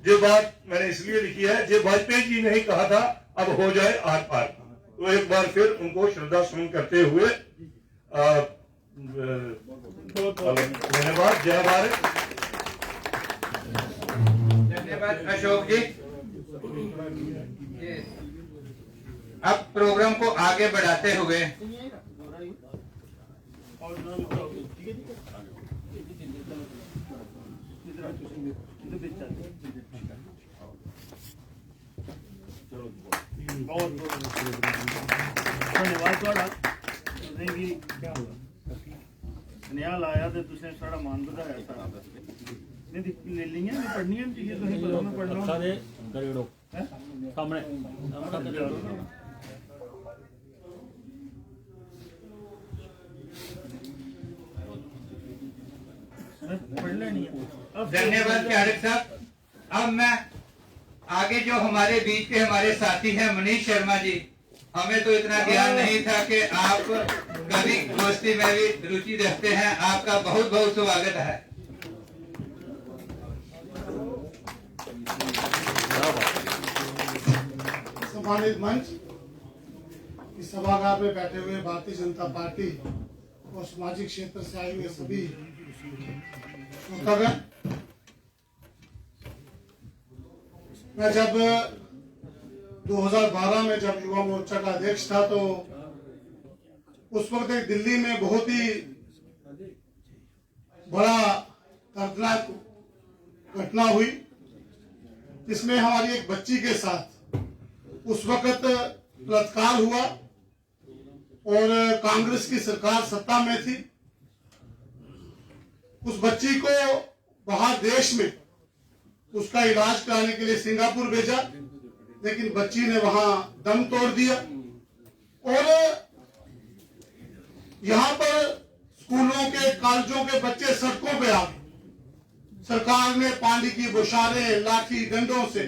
ये बात मैंने इसलिए लिखी है, ये वाजपेयी जी ने ही कहा था, अब हो जाए आर पार की। तो एक बार फिर उनको श्रद्धा सुमन करते हुए धन्यवाद। जय भारत। धन्यवाद अशोक जी। अब प्रोग्राम को आगे बढ़ाते हुए धन्यवाद ਤੁਹਾਡਾ। ਤੁਸੀਂ ਵੀ ਸੁਨੇਹਾ ਲਾਇਆ ਤੇ ਤੁਸੀਂ ਸਾਡਾ ਮਾਨ ਵਧਾਇਆ ਸਾਰਾ। ਨਹੀਂ ਲੈ ਲਈਆਂ ਨਹੀਂ ਪੜ੍ਹਨੀਆਂ ਨਹੀਂ ਚਾਹੀਏ, ਤੁਸੀਂ ਪਤਾ ਮੈਂ ਪੜ੍ਹ ਲਵਾਂ। ਦੇ ਕਰੇੜੋ ਸਾਹਮਣੇ पढ़ लेनी है। धन्यवाद क्यारिक साहब। अब मैं आगे जो हमारे बीच के हमारे साथी हैं मनीष शर्मा जी, हमें तो इतना ज्ञान नहीं था कि आप कभी गोष्ठी में भी रुचि रखते हैं। आपका बहुत बहुत स्वागत है। सम्मानित मंच, इस सभागार में बैठे हुए भारतीय जनता पार्टी और सामाजिक क्षेत्र से आए हुए सभी श्रोतागण, मैं जब 2012 में जब युवा मोर्चा का अध्यक्ष था, तो उस वक्त एक दिल्ली में बहुत ही बड़ा दर्दनाक घटना हुई, जिसमें हमारी एक बच्ची के साथ उस वक्त बलात्कार हुआ और कांग्रेस की सरकार सत्ता में थी। उस बच्ची को बाहर देश में उसका इलाज कराने के लिए सिंगापुर भेजा, लेकिन बच्ची ने वहां दम तोड़ दिया। और यहाँ पर स्कूलों के कॉलेजों के बच्चे सड़कों पे आ गए। सरकार ने पानी की बौछारें, लाठी डंडों से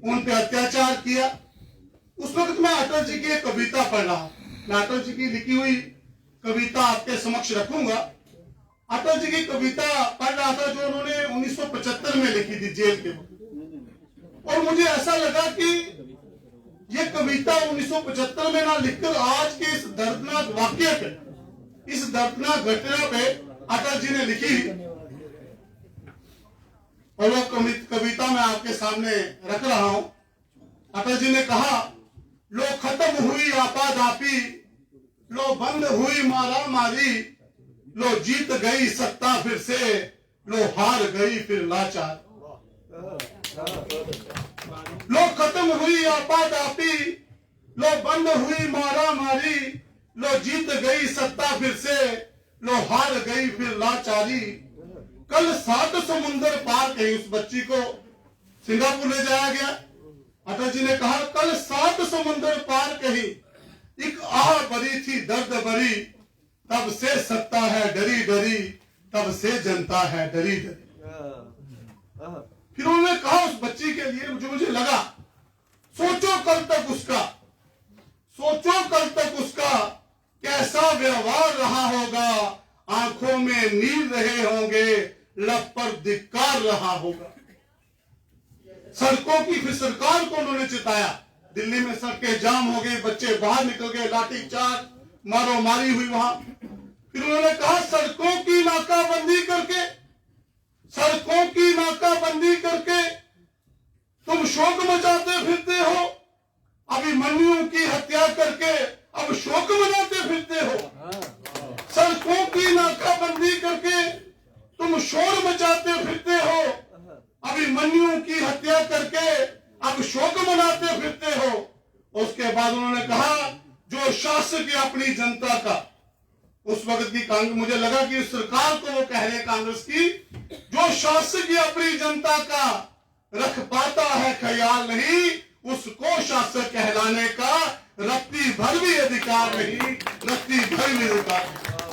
उन पे अत्याचार किया। उस वक्त मैं अटल जी की एक कविता पढ़ रहा हूं। मैं अटल जी की लिखी हुई कविता आपके समक्ष रखूंगा। अटल जी की कविता पढ़ रहा था जो उन्होंने 1975 में लिखी थी जेल के वक्त, और मुझे ऐसा लगा कि ये कविता 1975 में ना लिखकर आज के इस दर्दनाक वाक्य पे, इस दर्दनाक घटना पे अटल जी ने लिखी, और वो कविता मैं आपके सामने रख रहा हूं। अटल जी ने कहा, लो खत्म हुई आपाधापी, लो बंद हुई मारा मारी, लो जीत गई सत्ता फिर से, लो हार गई फिर लाचार। लो खत्म हुई आपाधापी, लो बंद हुई मारा मारी, लो जीत गई सत्ता फिर से, लो हार गई फिर लाचारी। कल 7 समुंदर पार कहीं उस बच्ची को सिंगापुर ले जाया गया। अटल जी ने कहा, कल 7 समुंदर पार कहीं, एक आह भरी थी दर्द भरी, तब से सत्ता है डरी डरी, तब से जनता है डरी डरी। फिर उन्होंने कहा उस बच्ची के लिए, जो मुझे लगा, सोचो कल तक उसका, सोचो कल तक उसका कैसा व्यवहार रहा होगा, आंखों में नीर रहे होंगे, लब पर धिक्कार रहा होगा। सड़कों की फिर सरकार को उन्होंने चिताया। दिल्ली में सड़कें जाम हो गई, बच्चे बाहर निकल गए, लाठी चार्ज, मारो मारी हुई वहां। फिर उन्होंने कहा, सड़कों की नाकाबंदी करके, सड़कों की नाकाबंदी करके तुम शोक मचाते फिरते हो, अभिमन्यु की हत्या करके अब शोक मनाते फिरते हो। सड़कों की नाकाबंदी करके तुम शोर मचाते फिरते हो, अभिमन्यु की हत्या करके अब शोक मनाते फिरते हो। उसके बाद उन्होंने कहा, जो शासक है अपनी जनता का, उस वक्त की कांग्रेस, मुझे लगा कि उस सरकार को वो कह रहे कांग्रेस की, जो शासक है अपनी जनता का, रख पाता है ख्याल नहीं, उसको शासक कहलाने का रत्ती भर भी अधिकार नहीं, रत्ती भर भी अधिकार।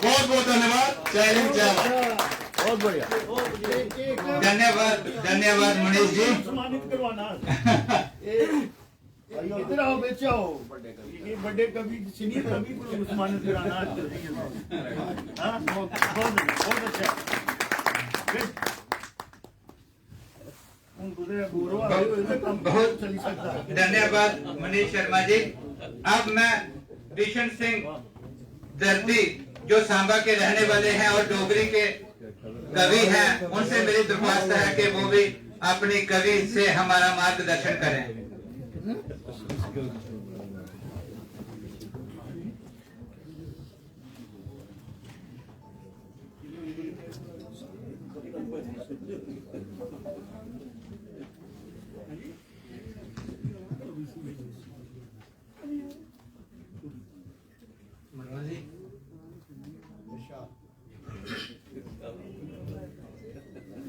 बहुत बहुत धन्यवाद। जय हिंद, जय भारत। बहुत बढ़िया। धन्यवाद, धन्यवाद मनीष जी। सम्मानित करवाना इधर आओ, बेचे आओ, ये बड़े कवि, सीनियर कवि को सम्मानित कराना हाँ, बहुत अच्छा। बहुत धन्यवाद मनीष शर्मा जी। अब मैं भीषण सिंह दर्दी, जो सांबा के रहने वाले हैं और डोगरी के कवि हैं, उनसे मेरी दरख्वास्त है कि वो भी अपनी कवि से हमारा मार्गदर्शन करें।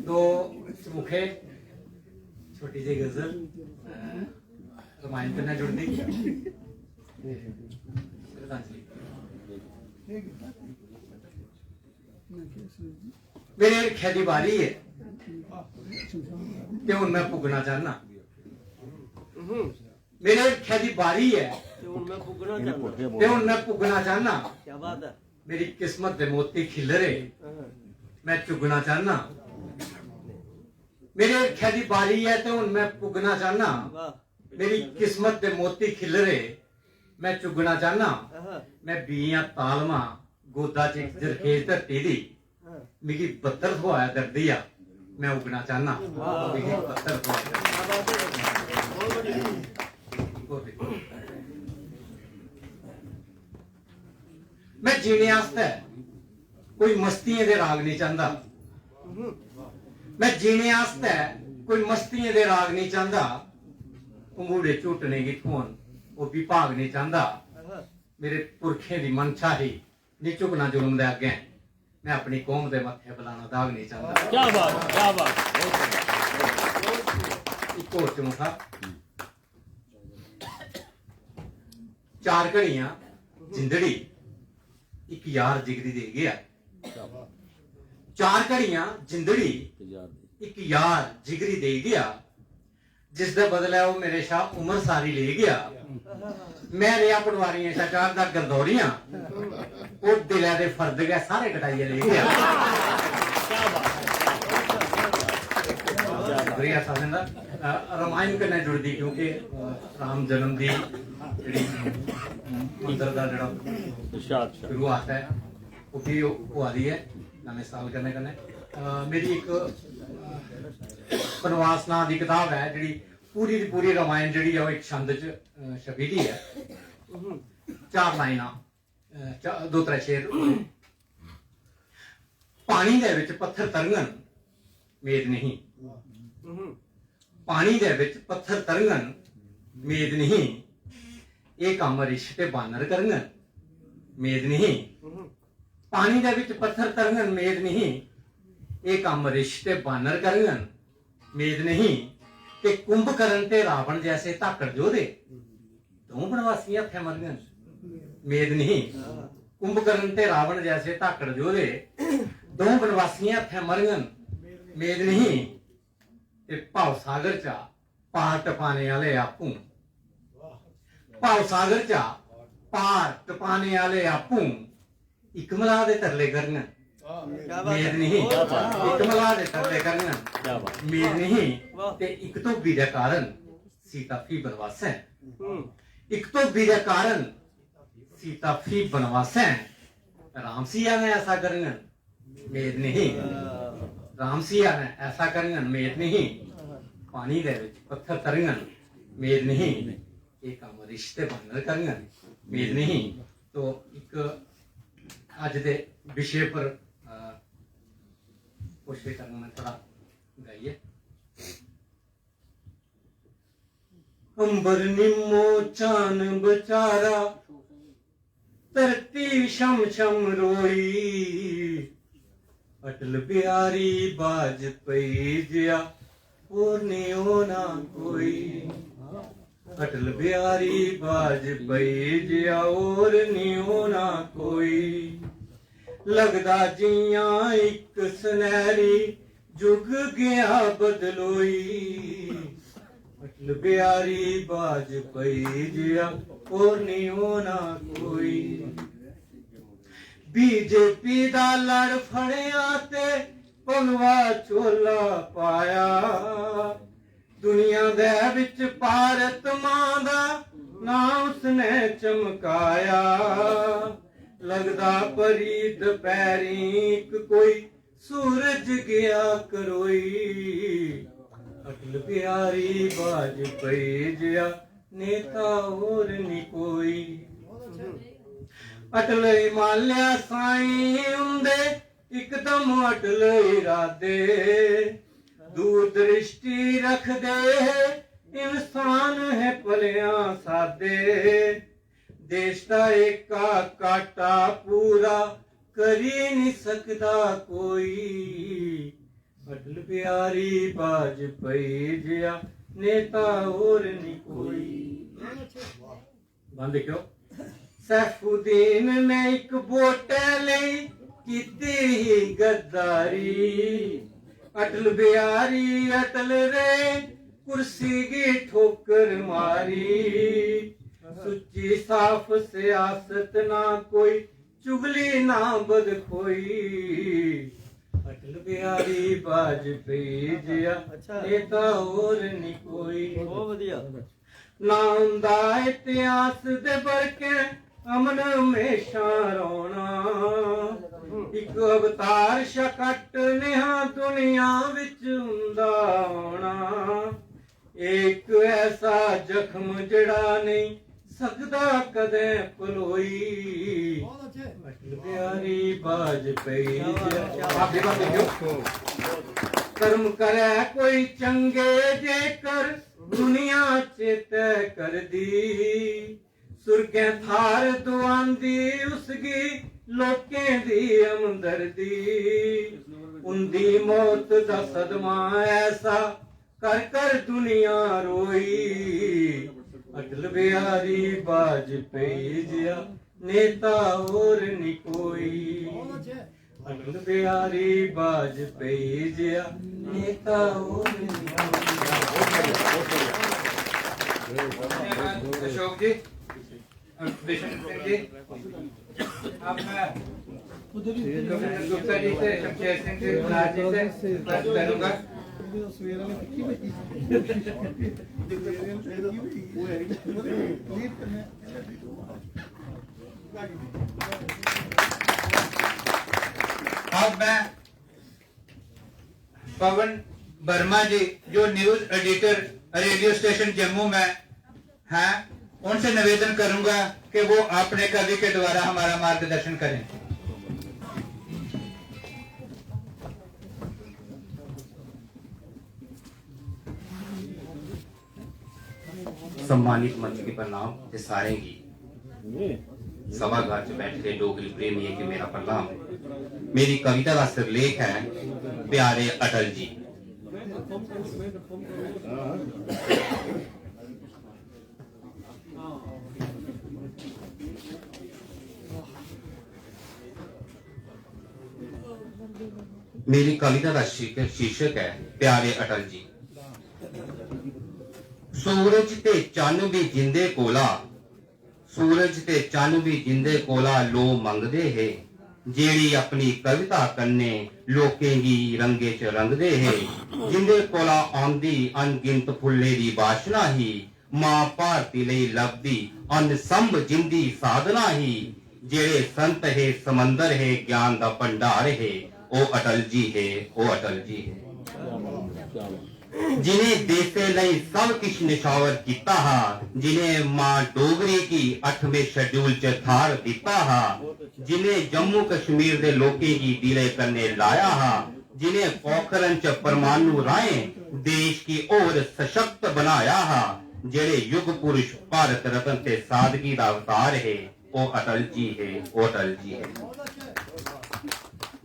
दो मुखे छोटी सी गजल रामायण जुड़ दी। मेरे ख्या दी बारी है ते हुण मैं पुगना चाहना। मेरे ख्या दी बारी है ते हुण मैं पुगना चाहना। क्या बात है। मेरी किस्मत दे मोती खिलरे मैं चुगना चाहना। मेरे ख्या दी बारी है ते हुण मैं पुगना चाहना। मेरी किस्मत दे मोती खिलरे मैं चुगना चाहना। मैं बीया तालमा गोदा च जरखेज धरती दी, मिगी 72 थोआया दर्दिया मैं उगना चाहना। मिगी 72 मैं जीने आस्ते कोई मस्तियें दे राग नहीं चाहता। मैं जीने आस्ते कोई मस्तियें दे राग नहीं चाहता। अंगूठे झुटने की धुन वो भी भाग नहीं चाहता। मेरे पुरखें दी मनशा ही नहीं झुकना जुल्म दे अगे। मैं अपनी कौम के मत्थे बुलाना दाग नहीं चाहता। क्या बात, क्या बात। एक होर चमुखा, 4 घड़ियां जिंदड़ी एक यार जिगरी दे गया। 4 घड़ियां जिंदड़ी एक यार जिगरी दे गया, जिस दे बदले वो मेरे शाह उम्र सारी ले गया। मैं रिया पटवारियां शाह चार दा गरदौरियां वो दिला दे फर्द गए सारे कटाइए ले गया। शुक्रिया साहब रामायण कन्नै जुड़दी, क्योंकि राम जन्म दी जेह्ड़ी मंदर दा जेह्ड़ा शुरुआत है वो भी होआ दी है नमें साल कन्नै कन्नै। मेरी एक बनवास नां दी किताब है जेह्ड़ी पूरी दी पूरी रामायण जेह्ड़ी है वो एक छंद च छपी दी है। 4 लाइनां 2-3 शेर। पानी दे विच पत्थर तरंगन मेद नहीं, पानी दे विच पत्थर तरंगन मेद नहीं, ये काम रिश ते बानर करंगन मेद नहीं। पानी दे विच पत्थर तरंगन मेद नहीं, ये काम रिश ते बानर करंगन मेद नहीं। ते कुंभकर्ण ते रावण जैसे धाकड़ जोधे दो बनवासी हत्थे मरगन मेद नहीं। कुंभकर्ण ते रावण जैसे धाकड़ जोधे दो बनवासी हत्थे मरगन मेद नहीं। ते भाव सागर चा पार टपाने वाले आपू, भाव सागर चा पार टपाने वाले आपू इक मला दे तरले करन मेद नहीं। इक मला दे तरले करन मेद नहीं। ते इक तो बीरे कारण सीता फी बनवास है, इक तो बीरे कारण सीता फी बनवास है। राम सिया ने ऐसा करन मेद नहीं, राम सिया ने ऐसा करन मेद नहीं। पानी दे विच पत्थर तरंगन मेद नहीं, एक काम रिश्ते बानर करन मेद नहीं। तो एक अज दे विषय पर कोशिश करना मैं थोड़ा गाइए। अंबर निम्मो चान बचारा धरती शम शम रोई, अटल बिहारी वाजपेयी जिया और नियो ना कोई। अटल बिहारी वाजपेयी जिया और नियो ना कोई। लगदा जियां एक सुनहरी जुग गया बदलोई, अटल बिहारी वाजपेयी जिया और नियो ना कोई। बीजेपी दा लड़ फड़िया ते भगवा चोला पाया, दुनिया दे विच भारत मां दा ना उसने चमकाया। लगदा परी दपैरी कोई सूरज गया करोई, अटल बिहारी वाजपेयी जिया नेता और नी कोई। अटल हिमालय साईं उंदे एकदम अटल इरादे, दूरदृष्टि रख दे इंसान है भलियां सादे। देश दा एका काटा पूरा करी नहीं सकदा कोई, अटल बिहारी वाजपेयी जिया नेता और नहीं कोई। बंद क्यों? सैफुद्दीन ने एक वोटे लई कीती ही गद्दारी, अटल बिहारी अटल रे कुर्सी की ठोकर मारी। सुच्ची साफ सियासत ना कोई चुगली ना बदखोई, अटल बिहारी वाजपेयी जिया नेता और नहीं कोई। ना हुंदा इतिहास दे बरके अमन हमेशा रोना, एक अवतार शकट नेहा दुनिया विच हुंदा होना। एक ऐसा जख्म जड़ा नहीं सकदा कदे पलोई, अटल बिहारी वाजपेयी कर्म करे कोई चंगे जेकर दुनिया चेते कर दी। सुर्गें थार दुआंदी उसकी लोकें दी हमदर्दी उंदी मौत दा सदमा ऐसा कर कर दुनिया रोई अटल बिहारी वाजपेयी जिया नेता और नी कोई अटल बिहारी वाजपेयी जिया नेता और नी अशोक जी, विष्णु सिंह जी, अब मैं गुप्ता जी से, शमशेर सिंह जी, राज जी से बात करूंगा। अब मैं पवन वर्मा जी, जो news editor radio station Jammu में हैं, उनसे निवेदन करूंगा कि वो अपने कवि के द्वारा हमारा मार्गदर्शन करें। सम्मानित मंच के प्रणाम ते सारे गी सभागार च बैठे डोगरी प्रेमी के मेरा प्रणाम। मेरी कविता का सिरलेख है प्यारे अटल जी। मेरी कविता का शीर्षक है प्यारे अटल जी। सूरज ते चन्न भी जिंदे कोला, सूरज ते चन्न भी जिंदे कोला लो मंगदे है, जेड़ी अपनी कविता कन्ने लोकें गी रंगे च रंगदे है। जिंदे कोला आंदी अनगिनत फुल्ले दी बाशना ही, मां भारती लई लभदी अनसंभ जिंदी साधना ही। जेड़े संत है समंदर है ज्ञान दा भंडार है, ओ अटल जी है, ओ अटल जी है। जिन्हें देशे लई सब किश निशावर किता हा, जिन्हें मां डोगरी की 8वें शेड्यूल च थार दिता हा, जिन्हें जम्मू कश्मीर दे लोकें की दिले कन्ने लाया हा, जिन्हें पोखरण च परमाणु राय देश की और सशक्त बनाया हा। जेड़े युग पुरुष भारत रत्न ते सादगी दा अवतार है, ओ अटल जी है, ओ अटल जी है।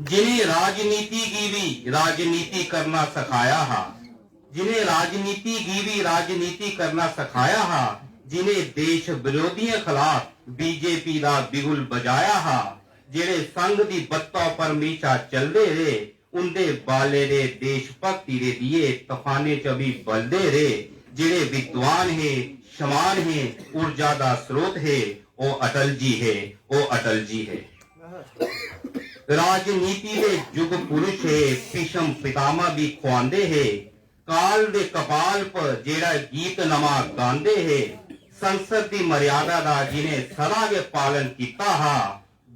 जिन्हें राजनीति की भी राजनीति करना सिखाया हा, जिन्हें राजनीति की भी राजनीति करना सिखाया हा, जिन्हें देश विरोधियों खिलाफ बीजेपी दा बिगुल बजाया हा। जेड़े संघ दी बत्तों पर मीचा चलदे रहे, उनदे बाले दे देश भक्ति दे दिए तफाने च भी बलदे रहे। जेड़े विद्वान है शमान है ऊर्जा दा स्रोत है, ओ अटल जी है, ओ अटल जी है। राजनीति दे युग पुरुष है भीष्म पितामह भी खुआंदे है, काल दे कपाल पर जेड़ा गीत नमा गांदे है। संसद दी मर्यादा दा जिन्हें सदा के पालन किता हा,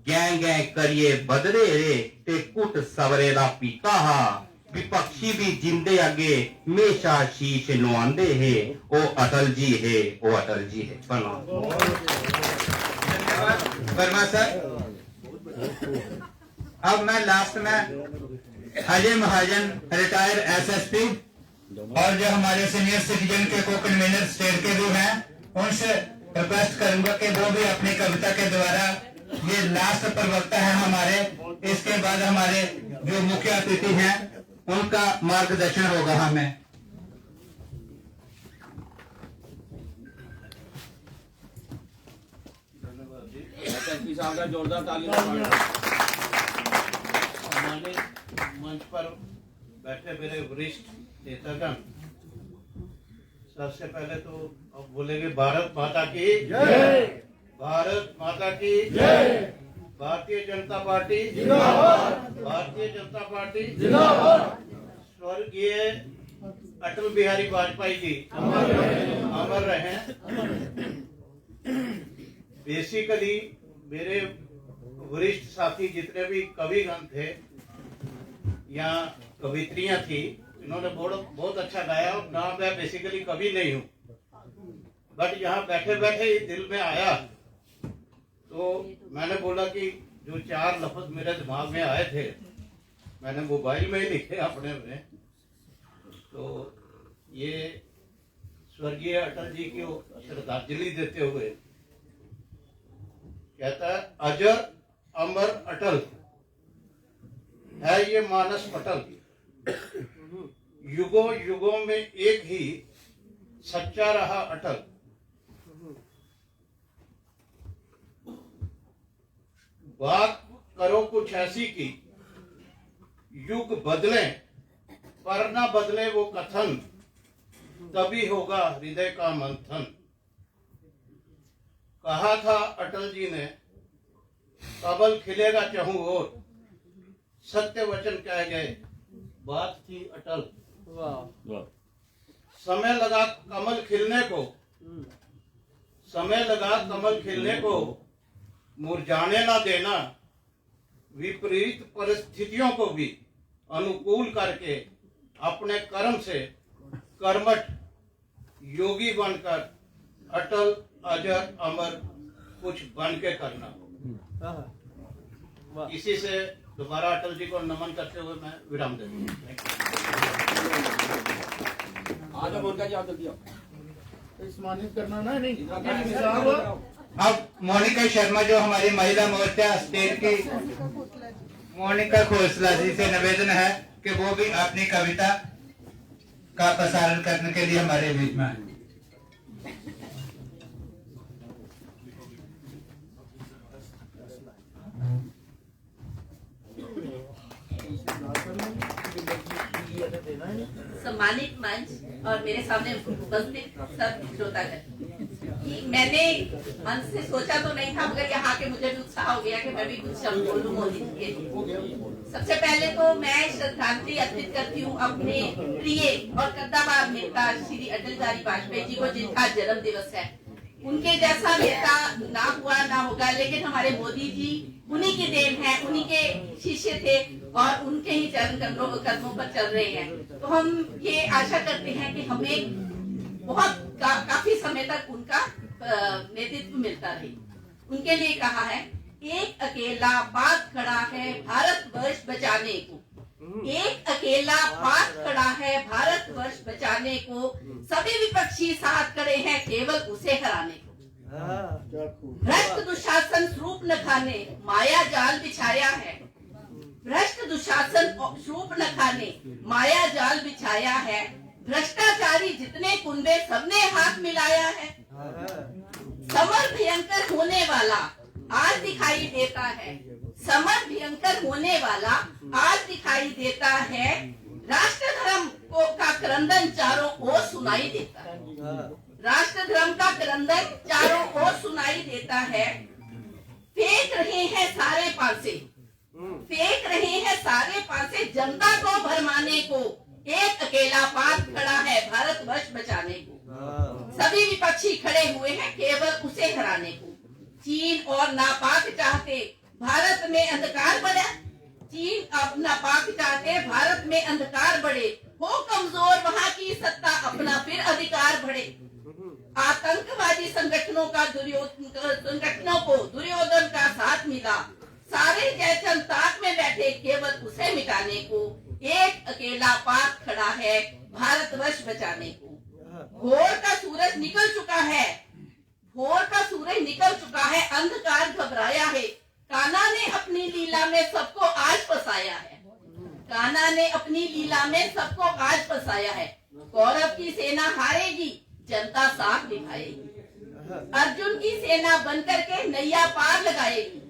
गैं गैं करिए बदरे रे ते कुट सवरे दा पीता हा। विपक्षी भी जिंदे अगे हमेशा शीश नुआंदे है, ओ अटल जी है, ओ अटल जी है। प्रणाम। धन्यवाद वर्मा सर। अब मैं लास्ट में अजय महाजन रिटायर्ड एसएसपी और जो हमारे सीनियर सिटीजन के को कन्वीनर स्टेट के भी हैं, उनसे रिक्वेस्ट करूंगा कि वो भी अपनी कविता के द्वारा, ये लास्ट प्रवक्ता है हमारे, इसके बाद हमारे जो मुख्य अतिथि हैं उनका मार्गदर्शन होगा हमें। एसएसपी साहब का जोरदार तालियां। हमारे मंच पर बैठे मेरे वरिष्ठ नेतागण, सबसे पहले तो अब बोलेंगे भारत माता की जय, भारत माता की जय, भारतीय जनता पार्टी जिंदाबाद, भारतीय जनता पार्टी जिंदाबाद। स्वर्गीय अटल बिहारी वाजपेयी जी अमर रहे। बेसिकली मेरे वरिष्ठ साथी जितने भी कविगण थे या कवित्रियां थी, इन्होंने बहुत अच्छा गाया। ना मैं बेसिकली कवि नहीं हूँ, बट यहाँ बैठे बैठे ही दिल में आया, तो मैंने बोला कि जो 4 लफ्ज मेरे दिमाग में आए थे, मैंने मोबाइल में ही लिखे अपने में। तो ये स्वर्गीय अटल जी की श्रद्धांजलि देते हुए कहता है, अजर अमर अटल है ये मानस पटल। युगों युगों में एक ही सच्चा रहा अटल। बात करो कुछ ऐसी की युग बदले पर ना बदले वो कथन, तभी होगा हृदय का मंथन। कहा था अटल जी ने कमल खिलेगा चहु ओर, सत्य वचन कह गए बात थी अटल। समय लगा कमल खिलने को, समय लगा कमल खिलने को, मुरझाने ना देना। विपरीत परिस्थितियों को भी अनुकूल करके अपने कर्म से कर्मठ योगी बनकर अटल अजर अमर कुछ बन के करना। इसी से दोबारा अटल जी को नमन करते हुए मैं विराम देता हूँ। सम्मानित करना ना नहीं। अब मोनिका शर्मा जो हमारी महिला मोर्चा स्टेट की मोनिका खोसला जी से निवेदन है कि वो भी अपनी कविता का प्रसारण करने के लिए हमारे बीच में आए। सम्मानित मंच और मेरे सामने उपस्थित सब श्रोतागण, मैंने मन से सोचा तो नहीं था, मगर यहाँ के मुझे भी उत्साह हो गया कि मैं भी कुछ शब्द बोलूं मोदी जी के लिए। सबसे पहले तो मैं श्रद्धांजलि अर्पित करती हूँ अपने प्रिय और कद्दावर नेता श्री अटल बिहारी वाजपेयी जी को, जिनका जन्म दिवस है। उनके जैसा नेता ना हुआ ना होगा, लेकिन हमारे मोदी जी उन्हीं की देन है, उन्हीं के शिष्य थे और उनके ही चरण कदमों पर चल रहे हैं। तो हम ये आशा करते हैं कि हमें बहुत काफी समय तक उनका नेतृत्व मिलता रहे। उनके लिए कहा है, एक अकेला बात खड़ा है भारतवर्ष बचाने को, एक अकेला बात खड़ा है भारतवर्ष बचाने को, सभी विपक्षी साथ खड़े हैं केवल उसे हराने को। भ्रष्ट दुशासन स्वरूप न खाने माया जाल बिछाया है, भ्रष्ट दुशासन स्वरूप न खाने माया जाल बिछाया है, भ्रष्टाचारी जितने कुंबे सबने हाथ मिलाया है। समर भयंकर होने वाला आज दिखाई देता है, समर भयंकर होने वाला आज दिखाई देता है, राष्ट्र धर्म को का क्रंदन चारों ओर सुनाई देता है, राष्ट्र धर्म का क्रंदन चारों ओर सुनाई देता है। फेंक रहे हैं सारे पासे, फेंक रहे हैं सारे पासे, जनता को भरमाने को, एक अकेला पास खड़ा है भारतवर्ष बचाने को, सभी विपक्षी खड़े हुए हैं केवल उसे हराने को। चीन और नापाक चाहते भारत में अंधकार बढ़े, चीन अब नापाक चाहते भारत में अंधकार बढ़े, हो कमजोर वहाँ की सत्ता अपना फिर अधिकार बढ़े। आतंकवादी संगठनों को दुर्योधन का साथ मिला, सारे जयचंद ताक में बैठे केवल उसे मिटाने को, एक अकेला पाक खड़ा है भारतवर्ष बचाने को। भोर का सूरज निकल चुका है, भोर का सूरज निकल चुका है, अंधकार घबराया है, कान्हा ने अपनी लीला में सबको आज फंसाया है, कान्हा ने अपनी लीला में सबको आज फंसाया है। कौरव की सेना हारेगी, जनता साथ निभाएगी, अर्जुन की सेना बनकर के नैया पार लगाएगी,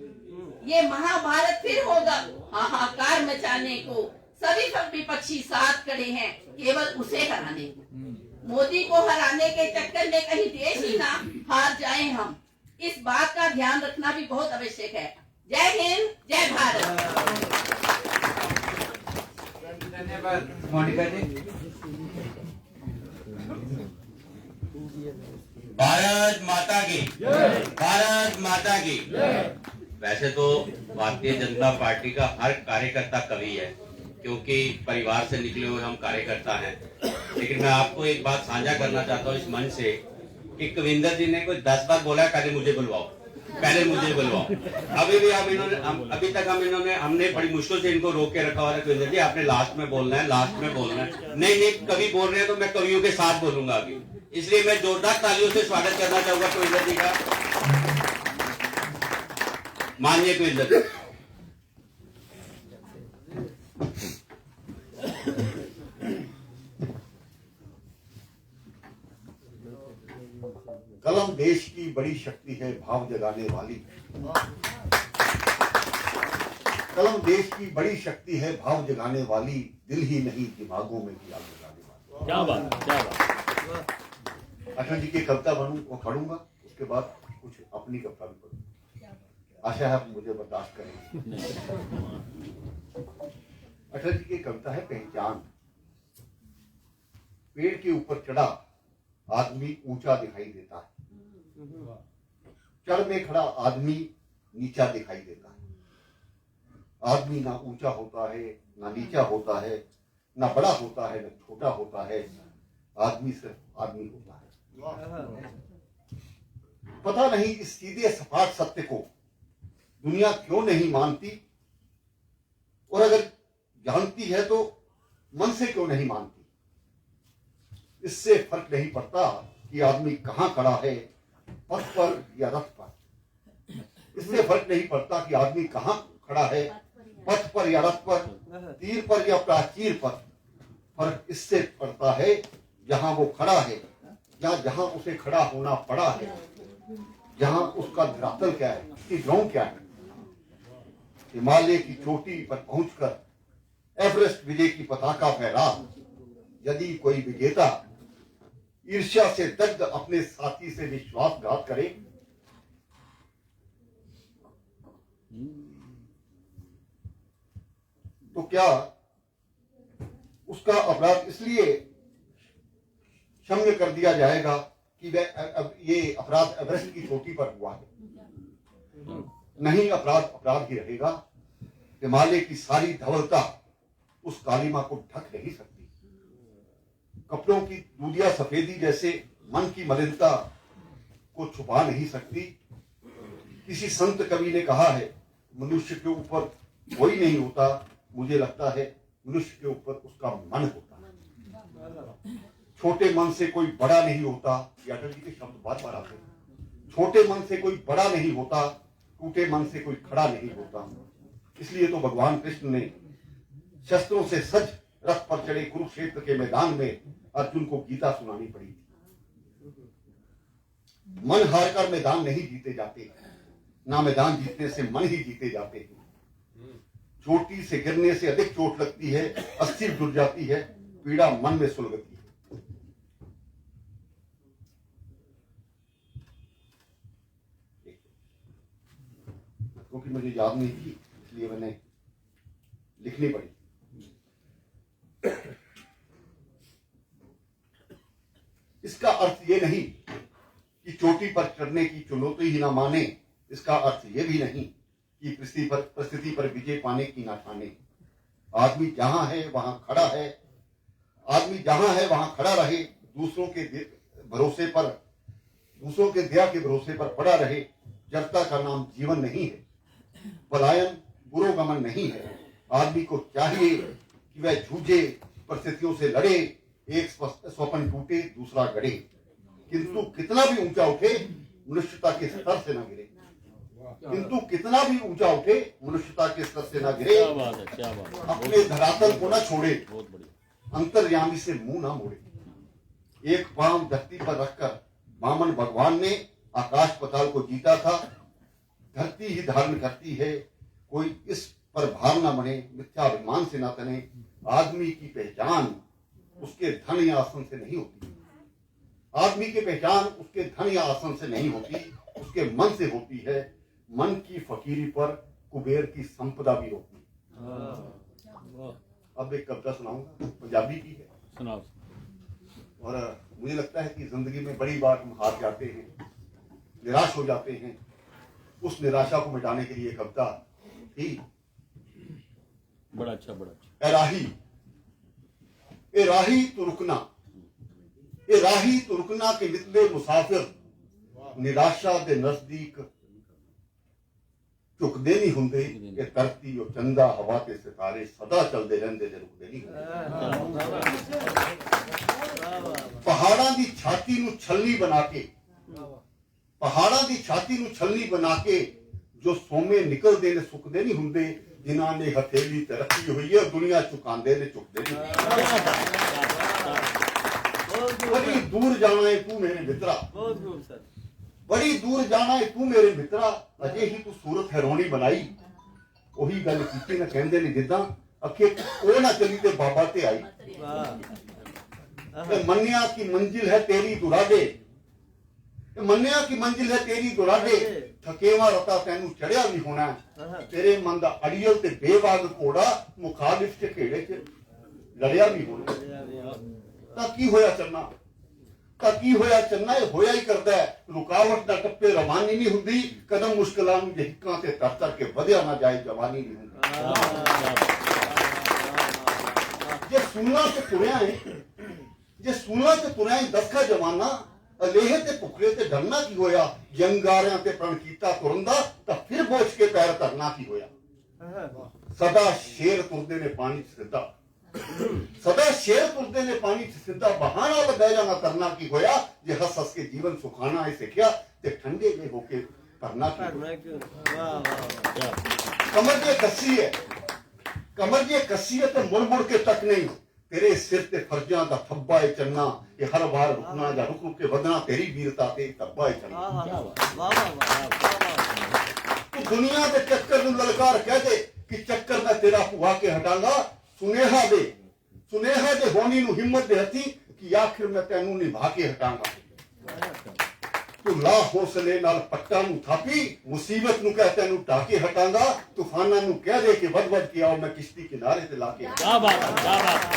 ये महाभारत फिर होगा हाहाकार मचाने को, सभी विपक्षी साथ खड़े हैं केवल उसे हराने को। मोदी को हराने के चक्कर में कहीं देश ही ना हार जाएं हम, इस बात का ध्यान रखना भी बहुत आवश्यक है। जय हिंद, जय भारत। धन्यवाद मोनिका जी। भारत माता की, भारत माता की। वैसे तो भारतीय जनता पार्टी का हर कार्यकर्ता कवि है, क्योंकि परिवार से निकले हुए हम कार्यकर्ता हैं। लेकिन मैं आपको एक बात साझा करना चाहता हूँ इस मंच से कि कविंदर जी ने कोई 10 बार बोला है पहले मुझे बुलवाओ, पहले मुझे बुलवाओ। अभी भी अभी तक हमने बड़ी मुश्किल से इनको रोक के रखा हुआ है। कविंदर जी आपने लास्ट में बोलना है, लास्ट में बोलना है। नहीं कवि बोल रहे हैं तो मैं कवियों के साथ बोलूंगा अभी, इसलिए मैं जोरदार तालियों से स्वागत करना चाहूंगा कविंदर जी का। माननीय कविंदर। कलम देश की बड़ी शक्ति है भाव जगाने वाली। कलम देश की बड़ी शक्ति है भाव जगाने वाली, दिल ही नहीं दिमागों में भी आग लगाने वाली। क्या बात, क्या बात। अटल जी की कविता वो पढ़ूंगा, उसके बाद कुछ अपनी कविता भी पढ़ूंगा। आशा है आप मुझे बर्दाश्त करेंगे। अटल जी की कविता है पहचान। पेड़ के ऊपर चढ़ा आदमी ऊंचा दिखाई देता है, चढ़ में खड़ा आदमी नीचा दिखाई देता है। आदमी ना ऊंचा होता है ना नीचा होता है, ना बड़ा होता है ना छोटा होता है, आदमी सिर्फ आदमी होता है। पता नहीं इस सीधे सपाट सत्य को दुनिया क्यों नहीं मानती, और अगर जानती है तो मन से क्यों नहीं मानती। इससे फर्क नहीं पड़ता कि आदमी कहां खड़ा है, पथ पर या रथ पर। इससे फर्क नहीं पड़ता कि आदमी कहां खड़ा है, पथ पर या रथ पर, तीर पर या प्राचीर पर। फर्क इससे पड़ता है जहां वो खड़ा है या जहां उसे खड़ा होना पड़ा है, जहां उसका धरातल क्या है, उसकी ग्राउंड क्या है। हिमालय की चोटी पर पहुंचकर एवरेस्ट विजय की पताका फहरा, यदि कोई विजेता ईर्ष्या से दग्ध अपने साथी से विश्वासघात करे, तो क्या उसका अपराध इसलिए क्षम्य कर दिया जाएगा कि वह ये अपराध एवरेस्ट की चोटी पर हुआ है? नहीं, अपराध अपराध ही रहेगा। हिमालय की सारी धवलता उस कालिमा को ढक नहीं सकती। कपड़ों की दूधिया सफेदी जैसे मन की मलिनता को छुपा नहीं सकती। किसी संत कवि ने कहा है, मनुष्य के ऊपर कोई नहीं होता, मुझे लगता है मनुष्य के ऊपर उसका मन होता है। छोटे मन से कोई बड़ा नहीं होता, ये अटल जी के शब्द बार बार आते हैं। छोटे मन से कोई बड़ा नहीं होता, टूटे मन से कोई खड़ा नहीं होता। इसलिए तो भगवान कृष्ण ने शस्त्रों से सज रथ पर चढ़े कुरुक्षेत्र के मैदान में अर्जुन को गीता सुनानी पड़ी थी। मन हार कर मैदान नहीं जीते जाते, ना मैदान जीतने से मन ही जीते जाते हैं। चोटी से गिरने से अधिक चोट लगती है, अस्थि जुड़ जाती है, पीड़ा मन में सुलगती है। क्योंकि मुझे याद नहीं थी इसलिए मैंने लिखनी पड़ी। इसका अर्थ ये नहीं कि चोटी पर चढ़ने की चुनौती ही ना माने। इसका अर्थ ये भी नहीं कि परिस्थिति पर विजय पाने की ना ठाने। आदमी जहां है वहां खड़ा है, आदमी जहां है वहां खड़ा रहे, दूसरों के दया के भरोसे पर पड़ा रहे। जड़ता का नाम जीवन नहीं है, पलायन पुरोगमन नहीं है। आदमी को चाहिए कि वह जूझे, परिस्थितियों से लड़े, एक स्वप्न टूटे दूसरा गड़े, किंतु कितना भी ऊंचा उठे मनुष्यता के स्तर से न गिरे। किंतु कितना भी ऊंचा उठे मनुष्यता के स्तर से न गिरे। अपने धरातल को न छोड़े, अंतर्यामी से मुंह ना मोड़े। एक पांव धरती पर रखकर वामन भगवान ने आकाश पताल को जीता था। धरती ही धारण करती है, कोई इस पर भार न बने, मिथ्याभिमान से न तने। आदमी की पहचान उसके धन या आसन से नहीं होती। आदमी की पहचान उसके धन या आसन से नहीं होती, उसके मन से होती है। मन की फकीरी पर कुबेर की संपदा भी होती है। अब एक कविता सुनाऊंगा, पंजाबी की है। सुनाओ। और मुझे लगता है कि जिंदगी में बड़ी बार हम हार जाते हैं, निराश हो जाते हैं। उस निराशा को मिटाने के लिए कविता थी। बड़ा अच्छा, बड़ा अच्छा। ए राही तो रुकना, ए राही तो रुकना के निकले मुसाफिर, निराशा दे नजदीक झुकदे नहीं हुंदे। ये धरती और चंदा हवा के सितारे सदा चलते रहंदे ते रुकदे नहीं हुंदे। पहाड़ां दी छाती नूं छलनी बना के, पहाड़ां दी छाती नूं छलनी बना के जो सोमे निकलदे ने सुकदे नहीं हुंदे। जिन्हां ने हथेली ते रखी हुई है दुनिया चुकांदे ने चुकदे नहीं। बड़ी दूर जाना है तू मेरे मित्रा, बहुत खूब सर। बड़ी दूर जाना है तू मेरे मित्रा, अजे ही तू सूरत हैरोनी बनाई। ਉਹੀ ਗੱਲ ਕੀਤੀ ਨਾ, ਕਹਿੰਦੇ ਨੇ ਜਿੱਦਾਂ ਅਖੇ ਉਹ ਨਾ ਚਲੀ ਤੇ ਬਾਬਾ ਤੇ ਆਈ। ਤੇ ਮੰਨਿਆ ਕਿ ਮੰਜ਼ਿਲ ਹੈ ਤੇਰੀ ਦੁਰਾਡੇ, ਮੰਨਿਆ ਕਿ ਮੰਜ਼ਿਲ ਹੈ ਤੇਰੀ ਦੁਰਾਡੇ, ਥਕੇਵਾ ਰਤਾ ਤੈਨੂੰ ਚੜਿਆ ਵੀ ਹੋਣਾ। ਤੇਰੇ ਮਨ ਦਾ ਅੜੀਅਲ ਤੇ ਬੇਵਾਗ ਘੋੜਾ ਮੁਖਾਲਿਫ ਚ ਘੇੜੇ ਚ ਲੜਿਆ ਵੀ ਹੋਣਾ। ਤਾਂ ਕੀ ਹੋਇਆ ਚੰਨਾ, ਤਾਂ ਕੀ ਹੋਇਆ ਚੰਨਾ, ਇਹ ਹੋਇਆ ਹੀ ਕਰਦਾ ਹੈ। ਰੁਕਾਵਟ ਦਾ ਟੱਪੇ ਰਵਾਨੀ ਨਹੀਂ ਹੁੰਦੀ, ਕਦਮ ਮੁਸ਼ਕਲਾਂ ਨੂੰ ਹਿੱਕਾਂ ਤੇ ਤਰ ਤਰ ਕੇ ਵਧਿਆ ਨਾ ਜਾਏ ਜਵਾਨੀ ਨਹੀਂ ਹੁੰਦੀ। ਜੇ ਸੁਣਨਾ ਤੇ ਤੁਰਿਆ ਹੈ, ਜੇ ਸੁਣਨਾ ਤੇ ਤੁਰਿਆ ਹੈ ਦੱਖਾ ਜਵਾਨਾ, ਅਲੇਹ ਤੇ ਭੁੱਖੇ ਤੇ ਡਰਨਾ ਕੀ ਹੋਇਆ। ਜੰਗਾਰਿਆਂ ਤੇ ਪ੍ਰਣ ਕੀਤਾ ਤੁਰਨ ਦਾ, ਤਾਂ ਫਿਰ ਬੋਝ ਕੇ ਪੈਰ ਧਰਨਾ ਕੀ ਹੋਇਆ। ਸਦਾ ਸ਼ੇਰ ਤੁਰਦੇ ਨੇ ਪਾਣੀ ਚ ਸਿੱਧਾ, ਸਦਾ ਸ਼ੇਰ ਤੁਰਦੇ ਨੇ ਪਾਣੀ ਚ ਸਿੱਧਾ, ਬਹਾਨਾ ਬਹਿ ਜਾਣਾ ਕਰਨਾ ਕੀ ਹੋਇਆ। ਜੇ ਹੱਸ ਹੱਸ ਕੇ ਜੀਵਨ ਸੁਖਾਣਾ ਹੈ ਸਿੱਖਿਆ, ਤੇ ਠੰਡੇ ਜੇ ਹੋ ਕੇ ਕਰਨਾ ਕੀ ਹੋਇਆ। ਕਮਰ ਜੇ ਕੱਸੀ ਹੈ, ਕਮਰ ਜੇ ਕੱਸੀ ਹੈ ਤੇ ਮੁੜ ਮੁੜ ਕੇ ਤੱਕ ਨਹੀਂ। ਤੇਰੇ ਸਿਰ ਤੇ ਫਰਜ਼ਾਂ ਦਾ ਥੱਬਾ ਹੈ ਚੰਨਾ, ਇਹ ਹਰ ਵਾਰ ਰੁਕਣਾ ਜਾਂ ਰੁਕ ਰੁਕ ਕੇ ਵਧਣਾ ਤੇਰੀ ਵੀਰਤਾ ਤੇ ਧੱਬਾ ਹੈ ਚੰਨਾ। ਤੂੰ ਦੁਨੀਆ ਦੇ ਚੱਕਰ ਨੂੰ ਲਲਕਾਰ ਕਹਿ ਦੇ ਕਿ ਚੱਕਰ ਮੈਂ ਤੇਰਾ ਪੁਆ ਕੇ ਹਟਾਂਗਾ। ਸੁਨੇਹਾ ਦੇ ਹੋਣੀ ਨੂੰ ਹਿੰਮਤ ਦੇ ਹੱਥੀ ਕਿ ਆਖਿਰ ਮੈਂ ਤੈਨੂੰ ਨਿਭਾ ਕੇ ਹਟਾਂਗਾ। ਤੂੰ ਲਾ ਹੌਸਲੇ ਨਾਲ ਪੱਟਾਂ ਨੂੰ ਥਾਪੀ, ਮੁਸੀਬਤ ਨੂੰ ਕਹਿ ਤੈਨੂੰ ਢਾਕੇ ਹਟਾਂਗਾ। ਤੂਫਾਨਾਂ ਨੂੰ ਕਹਿ ਦੇ ਕਿ ਵੱਧ ਵੱਧ ਕੇ ਆਓ, ਮੈਂ ਕਿਸ਼ਤੀ ਕਿਨਾਰੇ ਤੇ ਲਾ ਕੇ। ਕਿਆ ਬਾਤ ਹੈ, ਕਿਆ ਬਾਤ ਹੈ।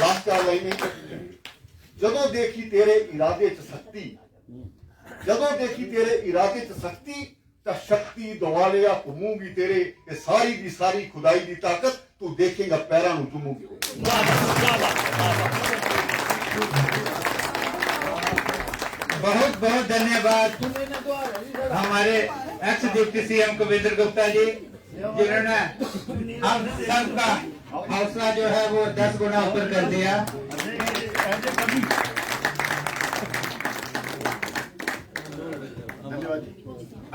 ਲਾਸਟ ਆ ਲਈ ਨਹੀਂ, ਜਦੋਂ ਦੇਖੀ ਤੇਰੇ ਇਰਾਦੇ ਚ ਸ਼ਕਤੀ, ਜਦੋਂ ਦੇਖੀ ਤੇਰੇ ਇਰਾਦੇ ਚ ਸ਼ਕਤੀ, ਤਾਂ ਸ਼ਕਤੀ ਦੁਆਲਿਆ ਘੁੰਮੂਗੀ ਤੇਰੇ। ਇਹ ਸਾਰੀ ਦੀ ਸਾਰੀ ਖੁਦਾਈ ਦੀ ਤਾਕਤ ਤੂੰ ਦੇਖੇਗਾ ਪੈਰਾਂ ਨੂੰ ਚੁੰਮੂਗੀ। बहुत बहुत धन्यवाद हमारे ex deputy CM Kavinder Gupta ji, जिन्होंने हम सबका हौसला जो है वो 10 गुना ऊपर कर दिया।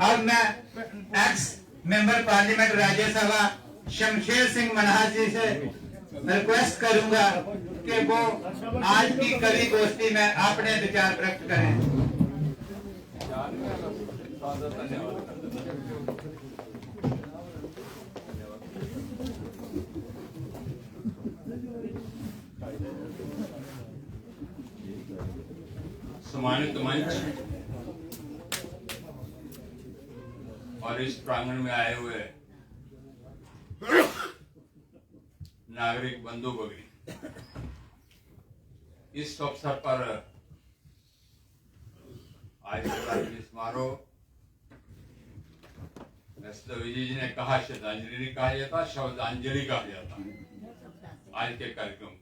अब मैं ex member parliament Rajya Sabha Shamsher Singh Manhas ji से रिक्वेस्ट करूंगा कि वो आज की कवि गोष्ठी में अपने विचार व्यक्त करें। सम्मानित मंच और इस प्रांगण में आए हुए नागरिक बंधु भगिनी, इस अवसर पर आज समारोह विजय जी ने कहा श्रद्धांजलि नहीं कहा जाता, शब्दांजलि कहा जाता। आज के कार्यक्रम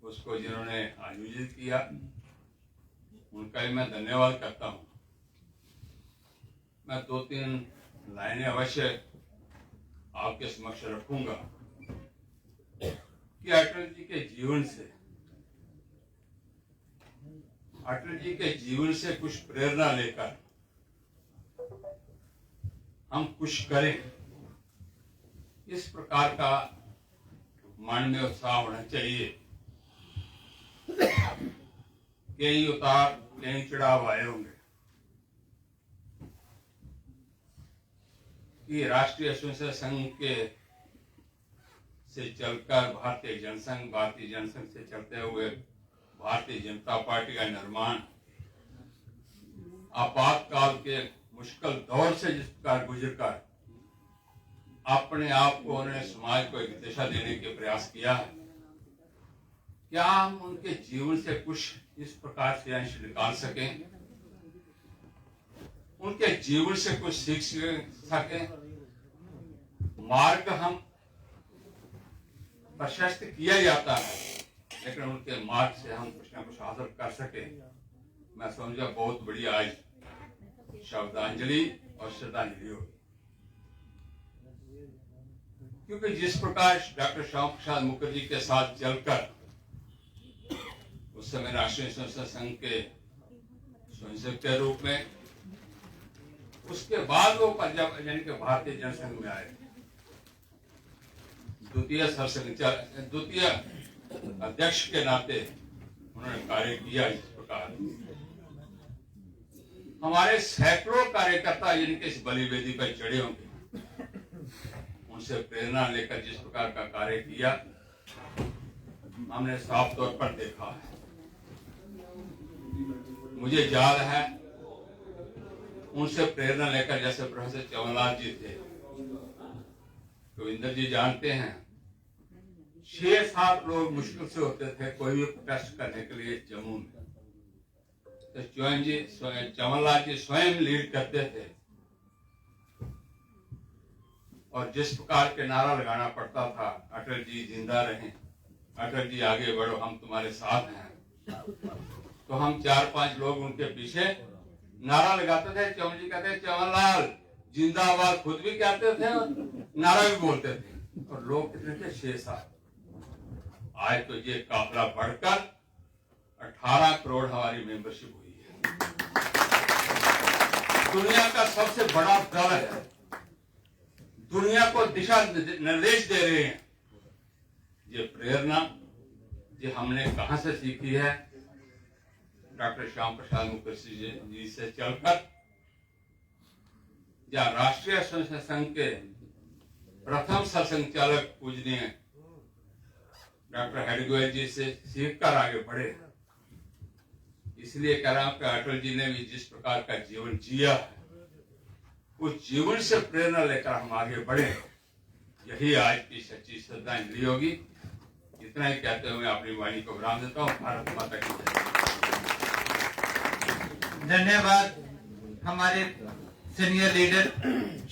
उसको जिन्होंने आयोजित किया उनका भी मैं धन्यवाद करता हूं। मैं 2-3 लाइनें अवश्य आपके समक्ष रखूंगा कि अटल जी के जीवन से कुछ प्रेरणा लेकर हम कुछ करें, इस प्रकार का मन में उत्साह होना चाहिए। कई उतार कई चढ़ाव आए होंगे कि राष्ट्रीय स्वयंसेवक संघ के से चलकर भारतीय जनसंघ से चलते हुए भारतीय जनता पार्टी का निर्माण आपातकाल के मुश्किल दौर से जिस प्रकार गुजरकर अपने आप को उन्होंने समाज को एक दिशा देने के प्रयास किया है, क्या हम उनके जीवन से कुछ इस प्रकार से अंश निकाल सकें, उनके जीवन से कुछ सीख सकें। मार्ग हम प्रशस्त किया जाता है, लेकिन उनके मार्ग से हम कुछ न कुछ हासिल कर सके। मैं समझा बहुत बड़ी आज शब्दांजलि और श्रद्धांजलि होगी, क्योंकि जिस प्रकार डॉक्टर श्यामा प्रसाद मुखर्जी के साथ चलकर उस समय राष्ट्रीय स्वयंसेवक संघ के स्वयंसेवक के रूप में, उसके बाद वो पंजाब यानी कि भारतीय जनसंघ में आए, द्वितीय अध्यक्ष के नाते उन्होंने कार्य किया। इस प्रकार हमारे सैकड़ों कार्यकर्ता जिनके इस बलिवेदी पर चढ़े होंगे, उनसे प्रेरणा लेकर जिस प्रकार का कार्य किया हमने साफ तौर पर देखा है। मुझे याद है उनसे प्रेरणा लेकर जैसे प्रोफेसर चमनलाल जी थे, गोविंदर जी जानते हैं 6-7 लोग मुश्किल से होते थे कोई भी प्रोटेस्ट करने के लिए जम्मू में, तो चमनलाल जी स्वयं लीड करते थे और जिस प्रकार के नारा लगाना पड़ता था, अटल जी जिंदा रहें, अटल जी आगे बढ़ो, हम तुम्हारे साथ हैं, तो हम 4-5 लोग उनके पीछे नारा लगाते थे। चमन जी कहते चमनलाल जिंदाबाद खुद भी कहते थे और नारा भी बोलते थे, और लोग कितने थे 6-7। आज तो ये काफिला बढ़कर 18 करोड़ हमारी मेंबरशिप हुई है। दुनिया का सबसे बड़ा दल है, दुनिया को दिशा निर्देश दे रहे हैं। ये प्रेरणा ये हमने कहां से सीखी है? डॉक्टर श्याम प्रसाद मुखर्जी जी से चलकर, या राष्ट्रीय स्वयंसेवक संघ के प्रथम सरसंघचालक पूजनीय डॉक्टर हेडगोयल जी से सीखकर आगे बढ़े। इसलिए कह रहा हूं कि अटल जी ने भी जिस प्रकार का जीवन जिया है, उस जीवन से प्रेरणा लेकर हम आगे बढ़े, यही आज की सच्ची श्रद्धांजलि होगी। इतना ही कहते हुए अपनी वाणी को विराम देता हूँ। भारत माता की जय। धन्यवाद हमारे सीनियर लीडर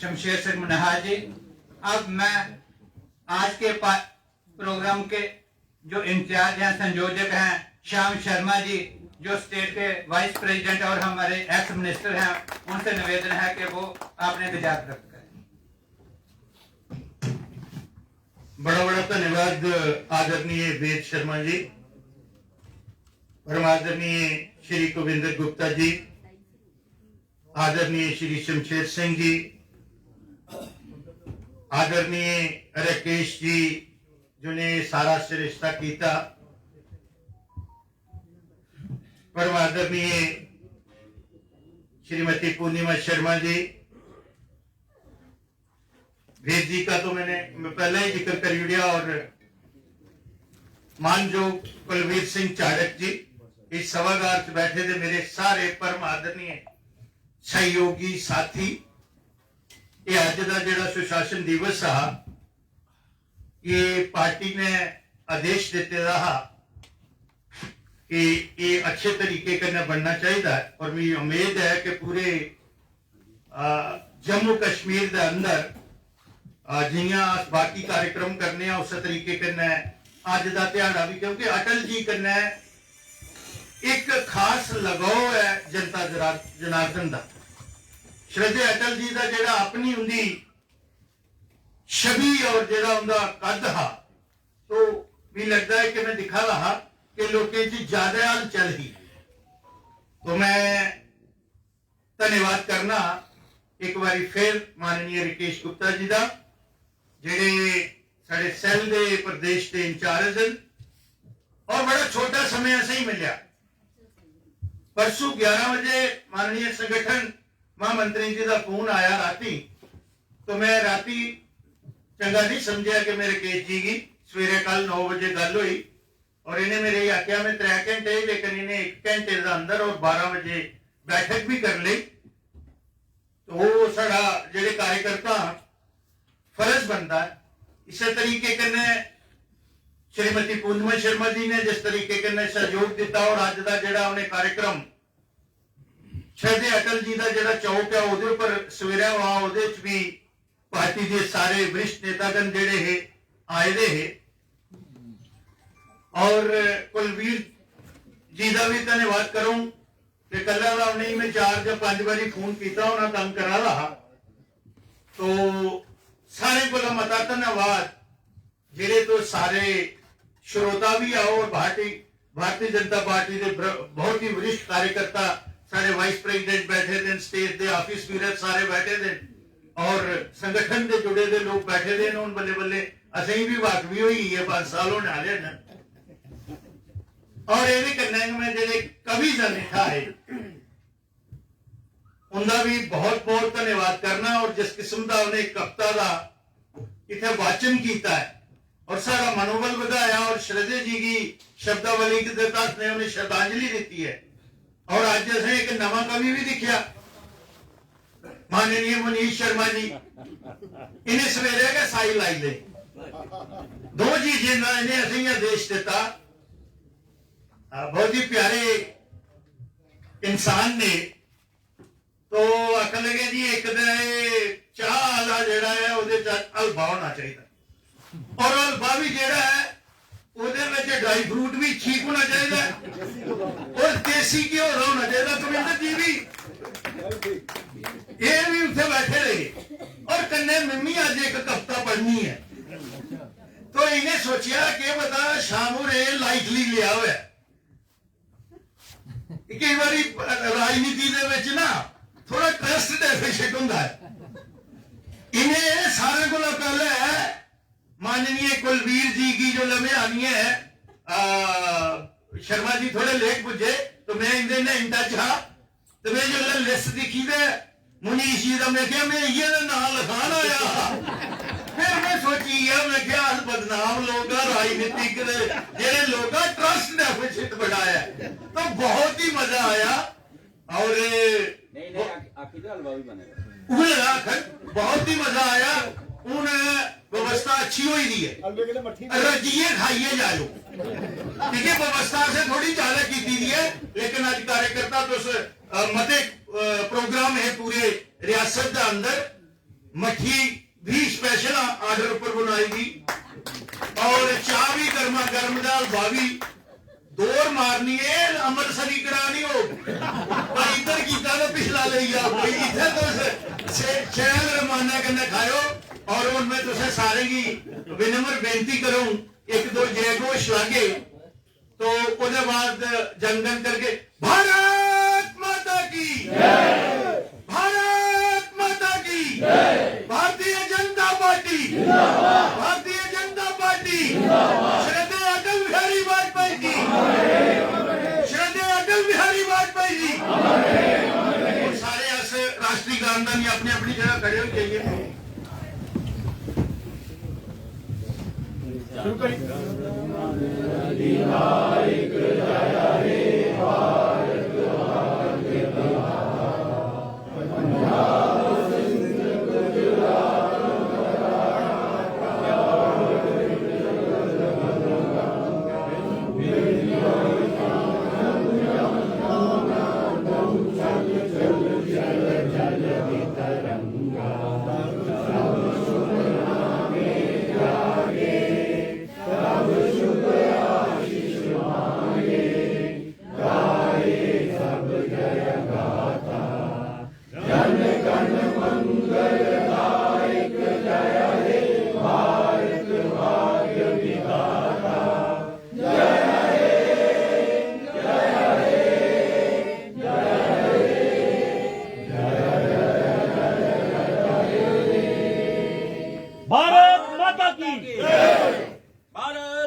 शमशेर सिंह मनहार जी। अब मैं आज के प्रोग्राम के जो इंचार्ज हैं, संयोजक हैं, श्याम शर्मा जी जो स्टेट के वाइस प्रेसिडेंट और हमारे एक्स मिनिस्टर हैं, उनसे निवेदन है कि वो अपने विचार व्यक्त करें। बड़ा बड़ा धन्यवाद आदरणीय वेद शर्मा जी, परम आदरणीय श्री गोविंदर गुप्ता जी, आदरणीय श्री शमशेर सिंह जी, आदरणीय राकेश जी जिन्हें सारा सरिश्ता किया, परम आदरणीय श्रीमती पूर्णिमा शर्मा जी। वेद जी का तो मैंने पहले ही जिक्र कर दिया, और मानयोग कुलवीर सिंह चाड़क जी इस सभागार च बैठे थे, मेरे सारे परम आदरणीय सहयोगी साथी। ये अज का जिहड़ा सुशासन दिवस आ, ये पार्टी ने आदेश दिते रहा कि ये अच्छे तरीके कन्नै बनना चाहिए, और मेरी उम्मीद है कि पूरे जम्मू कश्मीर के अंदर जियां बाकी कार्यक्रम करने उस तरीके कन्नै अज का ध्याड़ा भी, क्योंकि अटल जी कन्नै एक खास लगाव है जनता जनार्दन का। श्रद्धे अटल जी का जिहड़ा अपनी उनकी छवि और जिहड़ा उनका कद हा, तो भी लगता है कि मैं दिखा रहा कि लोगों की ज्यादा हलचल ही। तो मैं धन्यवाद करना एक बारी फिर माननीय राकेश गुप्ता जी का, जिहड़े साडे सैल दे प्रदेश के इंचार्ज हैं, और बड़ा छोटा समय ऐसे ही मिलिया। परसों 11 बजे माननीय संगठन महामंत्री जी का फोन आया राती, तो मैं राती चंगा नहीं समझा कि मेरे केस जी की सवेरे कल 9 बजे गल हुई, और इन्हें मेरे आख्या मैं 3 घंटे, लेकिन इन्हें 1 घंटे के अंदर और 12 बजे बैठक भी कर ली। तो वो साड़ा जेडे कार्यकर्ता फर्ज बनता है। इस तरीके कन्नै श्रीमती पूर्णिमा शर्मा जी ने जिस तरीके कन्नै सहयोग दिता, और अज का जिहड़ा उन्हें कार्यक्रम श्रद्धे अटल जी का जिहड़ा चौक है उहदे उपर सवेरे हुआ, उहदे च भी पार्टी के सारे वरिष्ठ नेतागण जिहड़े हे आए दे हे, और कुलवीर जी का भी धन्यवाद करूं कि कल नहीं मैं 4 या 5 बारी फोन किया, उन्हें काम करा रहा। तो सारे को मता धन्यवाद, जिहड़े तो सारे श्रोता भी आओ, और भारतीय जनता पार्टी के बहुत ही वरिष्ठ कार्यकर्ता सारे वाइस प्रेसिडेंट बैठे थे, स्टेट के ऑफिस वीर सारे बैठे थे, और संगठन के जुड़े दे लोग बैठे थे। बल्ले बल्ले असें भी वाकफी होई है 5 साल होने वाले न और ये कन्नै मैं जेडे कवि लिखा है उनका भी बहुत बहुत धन्यवाद करना और जिस किस्म का उन्हें कविता का इतने वाचन किया है और सारा मनोबल बढ़ाया और श्रद्धे जी की शब्दावली के तहत ने उन्हें श्रद्धांजलि दी है और अज असें एक नवा कवि भी दिखा माननीय मनीष शर्मा जी इन्हें सवेरे के साई लाई ले 2 चीजें इन्हें असें आदेश दिता बहुत ही प्यारे इंसान ने तो आख लगे जी एक चाह का जोड़ा है वो हलवा होना चाहिए और हलवा भी जोड़ा है वो ड्राई फ्रूट भी ठीक होना चाहिए और देसी घ्यो होना चाहिए कविंदर जी भी ये भी उत्थे बैठे रहे और कन्ने मिम्मी अज एक कविता पढ़नी है तो इन्हें सोचा कि पता शाम लाइटली लिया हुआ है कई बार राजनीति ना थोड़ा ट्रस्ट डेफिसिट होता है इन्हें सारे को पहले माननीय कुलवीर जी की जो लम्हे आनी है शर्मा जी थोड़े लेट पुजे तो मैं इन्हें इन टच हा तो मैं जो लिस्ट दिखी थे मुनीष जी का मैं क्या मैं ये नाम लिखान आया फिर मैं सोची मैं क्या बदनाम लोग राजनीतिक जेडे लोग ट्रस्ट डेफिसिट बढ़ाया तो बहुत ही मजा आया और बहुत ही मजा आया हूं व्यवस्था अच्छी हुई दी है रजिए खाइए जाओ ठीक है व्यवस्था से थोड़ी ज्यादा की दी है लेकिन आज कार्यकर्ता तो मते प्रोग्राम है पूरे रियासत के अंदर मट्ठी भी स्पेशल आर्डर पर बनाई गई और चाह भी गर्मा गर्म दाल भावी दौड़ मारनी है अमृतसरी करानी हो पर इधर कीता तो पिछला ले गया कोई इधर तो शहर रमाना करना खाओ और उनमें तुझे सारे की विनम्र बेनती करूं 1-2 जय घोष लागे तो उसके बाद जनगण करके भारत माता की भारत माता की भारतीय जनता पार्टी भारतीय जनता पार्टी श्रद्धेय अटल बिहारी वाजपेयी जी श्रद्धेय अटल बिहारी वाजपेयी जी और सारे ऐसे राष्ट्रीय गांधी अपनी अपनी जगह खड़े हो जाइए शुरू करिए